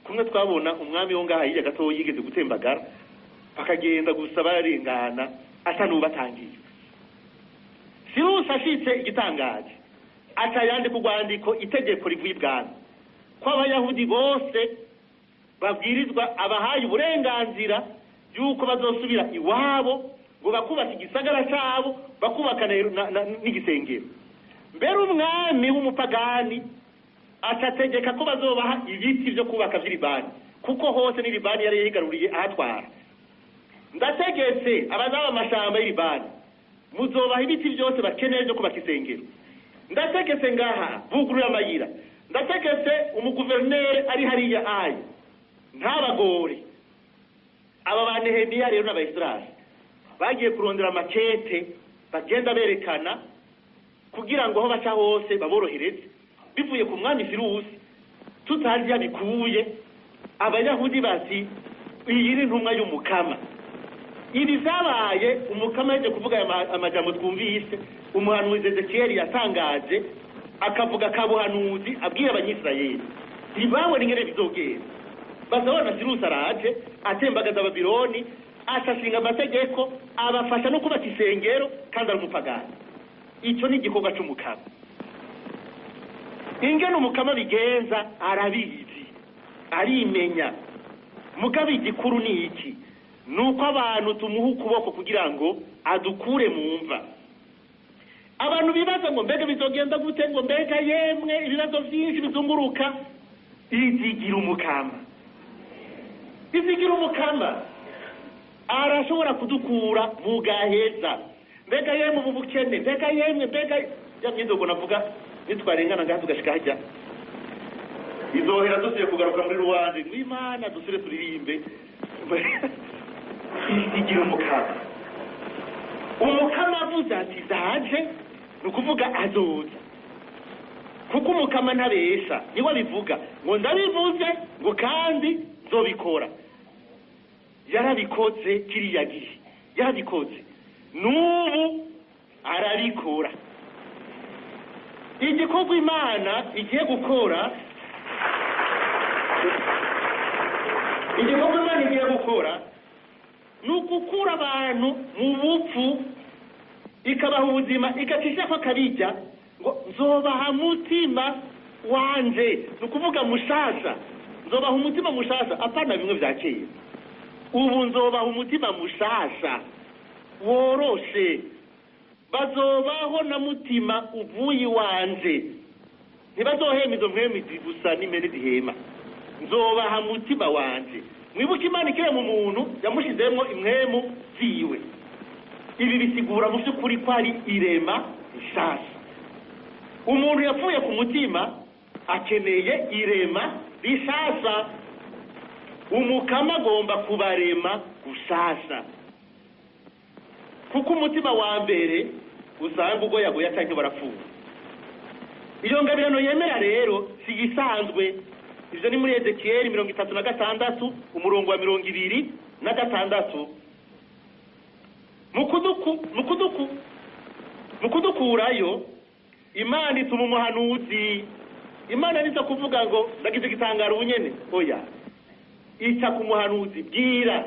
Kumwe twabona umwami wo ngaha hirya gato yigeze gutembagara, bakagenda gusa bararengana asa n'ubatangiye. Sirusi ashitse igitangaje aca yandika urwandiko itegeko rivuye ibwami ko Abayahudi bose babwirizwa, abahaye uburenganzira yuko bazosubira iwabo, ngo bakubaka igisagara cyabo, bakubaka n'igisengero. Mbere umwami w'umupagani atategeka ko bazobaha ibiti byo kubaka vy'Libani, kuko hose n'Libani yari yigaruriye ahatwara. Ndategetse abazaba amashamba y'Libani muzobaha ibiti byose bakeneye byo kubaka isengero. Ndategetse ngaha bugurura amayira. Ndategetse umuguverineri ari hariya ayi ntabagore. Aba ba Nehemiya rero n'Abaisirayeli bagiye kurondera amakete bagenda berekana kugira ngo aho baca hose baborohereze, bivuye ku mwami Sirusi tutazi yabikuye. Abayahudi bati iyi ni ntumwa y'umukama. Ibi zabaye umukama yaje kuvuga amajambo twumvise umuhanuzi Ezekiyeli yatangaje, akavuga kabuhanuzi abwira Abanyisirayeli ntibabone ingene bizogenda. Bazabona Sirusi araje atembagaza Babiloni, asashinga amategeko, abafasha no kubaka isengero, kandi ari umupagani. Icyo ni igikorwa cy'umukama. Ingene umukama bigenza arabizi, arimenya. Mugabe igikuru ni iki? Nuko abantu tumuha ukuboko kugira ngo adukure mu mva. Abantu bibaza ngo mbega bizogenda gute, ngo mbega yemwe ibibazo byinshi bizunguruka. Izigira umukama, izigira umukama arashobora kudukura mu gaheza. Mbega yemwe mu bukene, mbega yemwe, mbega ya myidogo navuga nitwarengana ngaha tugashika hajya izohera dusiye kugaruka muri ruwanje rw'Imana dusire turirimbe. Izigira umukama. Umukama avuze ati zaje nukuvuga azoza, kuko umukama ntabesha, niwe bivuga ngo ndabivuze ngo kandi nzobikora. Yarabikoze kiriya gihe, yarabikoze n'ubu arabikora. Igikorwa Imana igiye gukora igikorwa imana igiye gukora ni ugukura abantu mu bupfu ikabaha ubuzima igacisha ko akabijya ngo nzobaha mutima wanje ni ukuvuga mushasha nzobaha umutima mushasha apana bimwe bya kera ubu nzobaha umutima mushasha woroshe bazobaho na mutima uvuye iwanje ntibazohema izo mpwemu gusa n'imene zihema nzobaha mutima wanje mwibuke imana ikire mu muntu yamushizemo impwemu ziwe ibi bisigura mu by'ukuri ko ari irema rishasha umuntu yapfuye ku mutima akeneye irema rishasha umukama agomba kubarema gushasha kuko umutima wa mbere usanga ubwo yaguye cyangwa barapfuye iyo ngabirano yemera rero si isanzwe ibyo ni muri Ezekiyeli 36 umurongo wa 26 mu kudukurayo imana ituma umuhanuzi imana niza kuvuga ngo ndagize igitangaro ubunyene oya ica ku muhanuzi bwira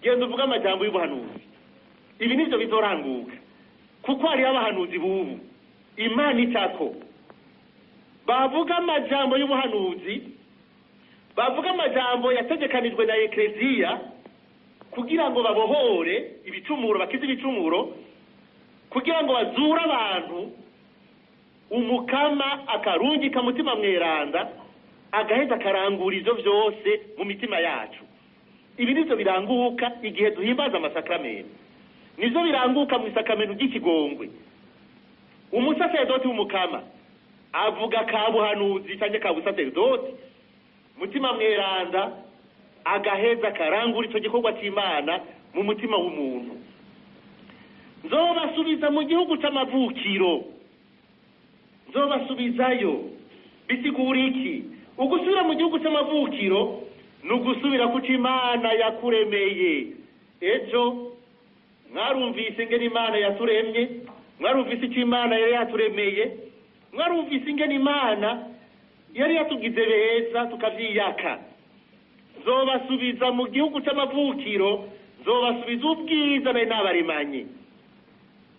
genda uvuga amajambo y'ubuhanuzi ibi nivyo bizoranguka kuko hariho abahanuzi bubu imana icako bavuga amajambo y'ubuhanuzi bavuga amajambo yategekanijwe na ekleziya kugira ngo babohore ibicumuro bakize ibicumuro kugira ngo bazure abantu umukama akarungika mutima mweranda agaheza akarangura ivyo vyose mu mitima yacu ibi nivyo biranguka igihe duhimbaza amasakramento nivyo biranguka mu isakamento ry'ikigongwe umusaserdoti w'umukama avuga kabuhanuzi cyangwa kabusaserdoti mutima mweranda agaheza karangura icyo gikorwa cy'Imana mu mutima w'umuntu nzobasubiza mu gihugu c'amavukiro nzobasubizayo bisigura iki ugusubira mu gihugu c'amavukiro nugusubira ku Imana yakuremeye ejo mwarumvise ingene Imana yaturemye mwarumvise icyo Imana yari yaturemeye mwarumvise ingene Imana yari yatugize beza tukavyiyaka nzobasubiza mu gihugu c'amavukiro nzobasubiza ubwiza nari nabaremanye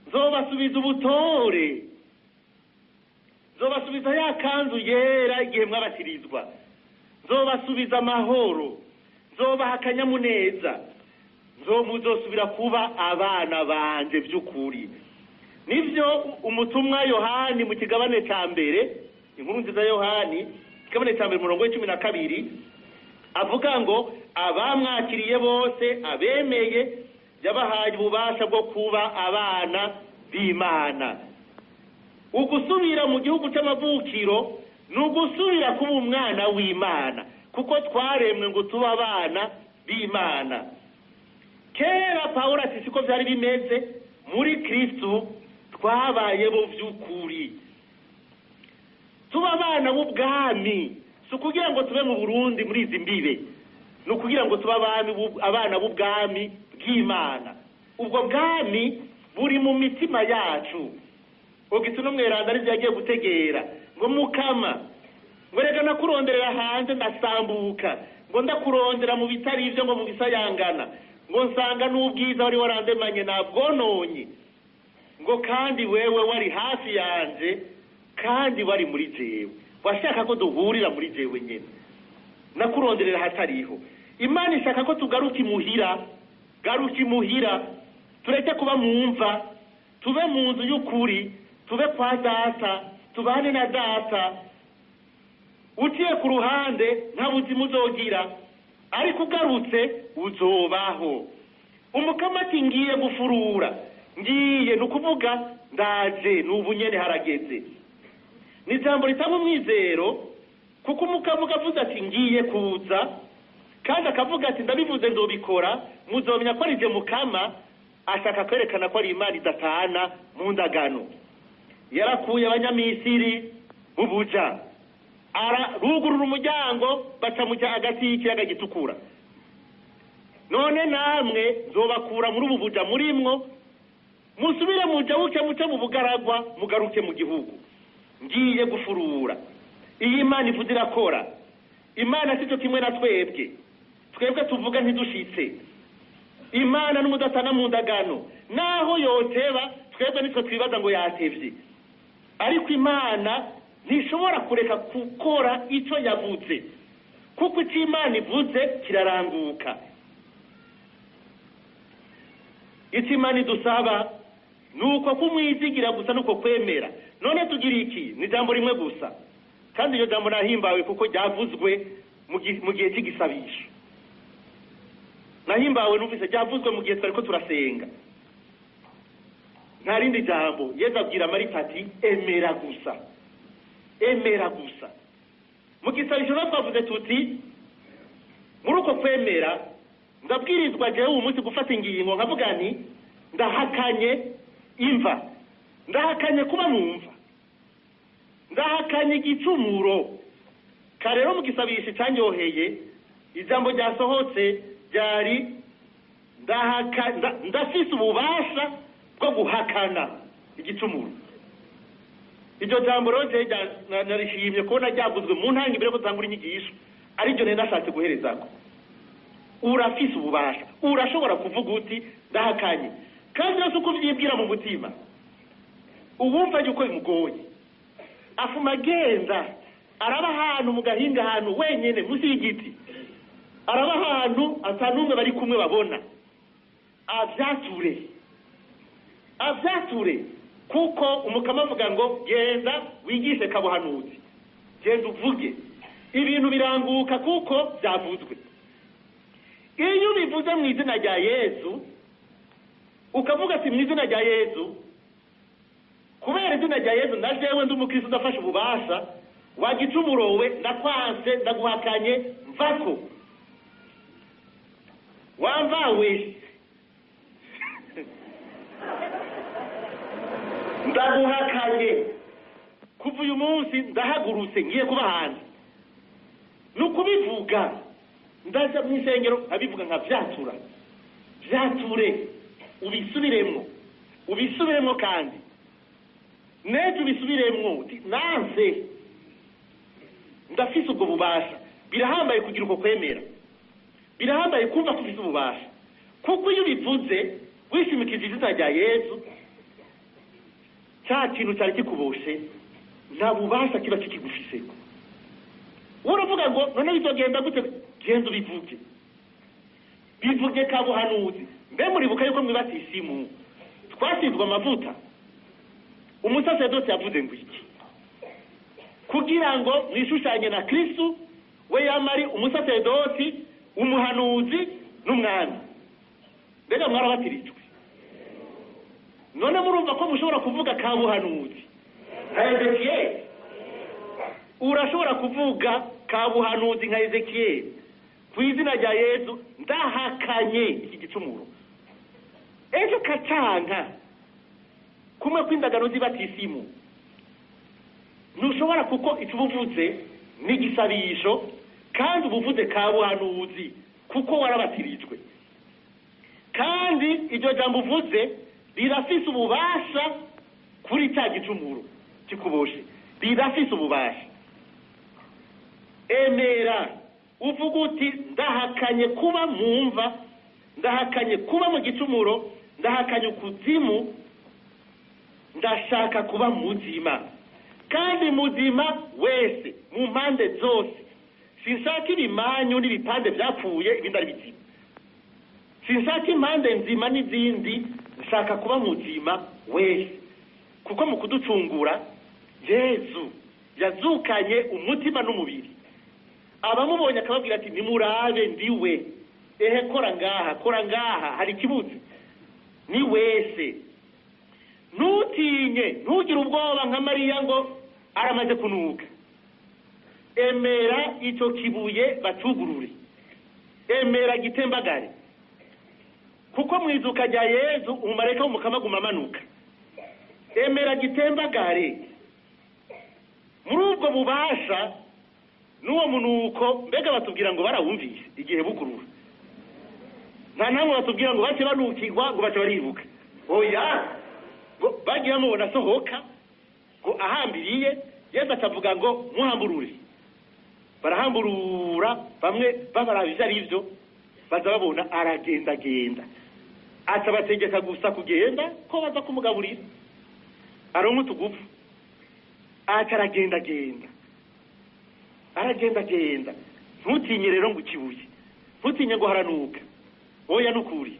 nzobasubiza ubutore nzobasubiza ya kanzu yera igihe mwabatirizwa nzobasubiza amahoro nzobaha akanyamuneza muzosubira kuba abana banje by'ukuri nivyo umutumwa Yohani mu kigabane ca mbere inkuru nziza Yohani kigabane ca mbere murongo w'12 avuga ngo abamwakiriye bose abemeye yabahaye ububasha bwo kuba abana b'Imana ugusubira mu gihugu c'amavukiro nugusubira kuba umwana w'Imana kuko twaremwe ngo tuba abana b'Imana kera Pawulo ati siko byari bimeze muri Kristo twabaye bo vy'ukuri tuba abana b'ubwami so kugira ngo tube mu Burundi muri izi mbibe no kugira ngo tuba abana b'ubwami bw'Imana ubwo bwami buri mu mitima yacu ogituno mweranda ari yagiye gutegera ngo mukama ngo rega nakuronderera hanze ndasambuka ngo ndakurondera mu bitari ivyo ngo mu bisayangana ngo nsanga n'ubwiza wari warandemanye nabwononye ngo kandi wewe wari hafi yanje kandi wari muri jewe washaka ko duhurira muri jewe nyene nakuronderera hatariho Imana ishaka ko tugaruka imuhira garuka imuhira tureke kuba mumva tube mu nzu y'ukuri tube kwa data tubane na data uciye ku ruhande nta buzima uzogira ariko ugarutse uzobaho umukama ati ngiye gufurura ngiye nukuvuga ndaje nubu nyene harageze ni ijambo ritanga umwizero kuko umukama ukavuze ati ngiye kuza kandi akavuga ati ndabivuze ndobikora muzomenya ko ari je mukama ashaka kwerekana ko ari Imana idatana mu ndagano yarakuye abanyamisiri mu buja rugurura umuryango baca muja hagati y'ikiyaga gitukura none namwe nzobakura muri ubu buja murimwo musubire muja muce mu bugaragwa mugaruke mu gihugu ngiye gufurura iyi Imana ivuze irakora Imana sicyo kimwe na twebwe twebwe tuvuga ntidushitse imana n'umudatana mu ndagano naho yoteba twebwe nitwe twibaza ngo yatevye ariko imana ntishobora kureka gukora icyo yavuze kuko icyo imana ivuze kiraranguka icyo imana idusaba ni uko kumwizigira gusa nuko kwemera none tugira iki ni ijambo rimwe gusa kandi iryo jambo nahimbawe kuko ryavuzwe mu gihe cy'igisabisho nahimbawe numvise ryavuzwe mu gihe twariko turasenga nta rindi jambo Yesu abwira Marita ati emera gusa emera gusa mu gisabisho twavuze tuti muri uko kwemera ndabwirizwa jewe uyu munsi gufata ingingo nkavuga nti ndahakanye imva ndahakanye kuba mu mva ndahakanye igicumuro karero mu gisabisho cyanyoheye ijambo ryasohotse ryari ndafise ububasha bwo guhakana igicumuro iryo jambo rero narishimye kubona ryavuzwe mu ntanga imbere ko dutangura inyigisho aribyo nari nashatse guherezako urafise ububasha urashobora kuvuga uti ndahakanye kandi rero uko uvyibwira mu mutima uwumva yuko bimugoye afuma agenda araba ahantu mu gahinga ahantu wenyene munsi y'igiti araba ahantu atanumwe bari kumwe babona avyature kuko umukama avuga ngo genda wigishe kabuhanuzi genda uvuge ibintu biranguka kuko byavuzwe iyo bivuze mu izina rya Yesu ukavuga ati mu izina rya Yesu kubera izina rya Yesu na jewe ndi umukristo ndafashe ububasha wagicumurowe ndakwanse ndaguhakanye mvako wamvawe ndaguhakanye kuva uyu munsi ndahagurutse ngiye kuba hanze nukubivuga ndaja mu isengero abivuga nka vyature ubisubiremwo kandi nejo ubisubiremwo nanze ndafise ubwo bubasha birahambaye kugira uko kwemera birahambaye kumva ko ufise ububasha kuko iyo ubivuze wishimikije izina rya Yesu cya kintu cyari kikuboshe nta bubasha kiba kikigufise uravuga ngo none bizogenda gute genda ubivuge bivuge kabuhanuzi mbe muribuka yuko mwibatisimu twasizwe amavuta umusaseredoti yavuze ngo iki kugira ngo mwishushanye na Kristo we yamari umusaseredoti umuhanuzi n'umwami mbega mwarabatirijwe none murumva ko mushobora kuvuga kabuhanuzi nka Ezekiyeli urashobora kuvuga kabuhanuzi nka Ezekiyeli ku izina rya Yesu ndahakanye iki gicumuro ejo kacanga kumwe kw'indagano z'ibatisimu ntushobora kuko itubuvuze n'igisabisho kandi ubuvuze kabuhanuzi kuko warabatirijwe kandi iryo jambo uvuze rirafise ububasha kuri cya gicumuro kikuboshe rirafise ububasha emera uvuga uti ndahakanye kuba mu mva ndahakanye kuba mu gicumuro ndahakanye ukuzimu ndashaka kuba muzima kandi muzima wese mu mpande zose sinshaka ibimanyu n'ibipande byapfuye ibindi ari bizima sinshaka impande nzima n'izindi nshaka kuba muzima wese kuko mu kuducungura Yesu yazukanye umutima n'umubiri abamubonye akababwira ati nimurabe ndiwe ehe kora ngaha hari ikibuzi ni wese ntutinye ntugire ubwoba nka Mariya ngo aramaze kunuka emera icyo kibuye bacugurure emera gitembagare kuko mu izuka rya Yesu umumarayika w'umukama aguma amanuka emera gitembagare muri ubwo bubasha n'uwo munuko mbega batubwira ngo barawumvise igihe bukurura nta namwe batubwira ngo bace banukirwa ngo bace baribuka oya ngo bagiye bamubona asohoka ngo ahambiriye Yesu atavuga ngo muhamburure barahamburura bamwe babaraba ivyo ari byo baza babona aragendagenda aca bategeka gusa kugenda ko baza kumugaburira aronka utugufu aca aragendagenda ntutinye rero ngo ukibuye ntutinye ngo haranuka oya nukuri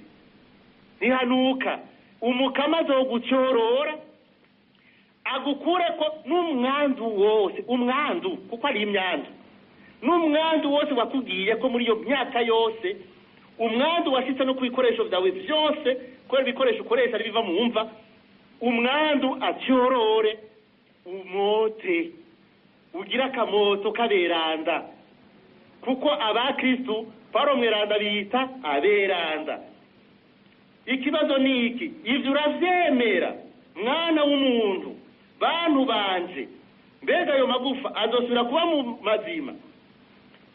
ntihanuka umukama azogucyorora agukure ko n'umwandu wose umwandu kuko ari imyandu n'umwandu wose wakubwiye ko muri iyo myaka yose umwandu washitse no ku bikoresho byawe byose kubera ibikoresho ukoresha ari biva mu mva umwandu acyorore umote ugira akamoto kaberanda kuko abakristu Paulo mweranda bita aberanda. Ikibazo ni iki, ivyo uravyemera mwana w'umuntu bantu banje mbega ayo magufa azosubira kuba mu mazima?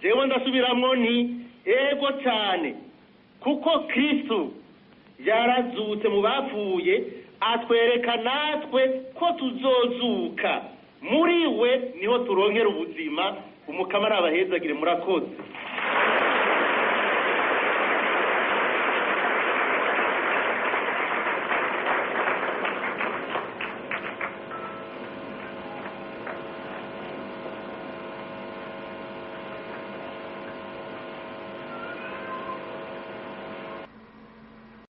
Jewe ndasubiramwo nti ego cyane, kuko Kristo yarazutse mu bapfuye atwereka natwe ko tuzozuka muri we niho turonkera ubuzima. Umukama arabahezagire murakoze.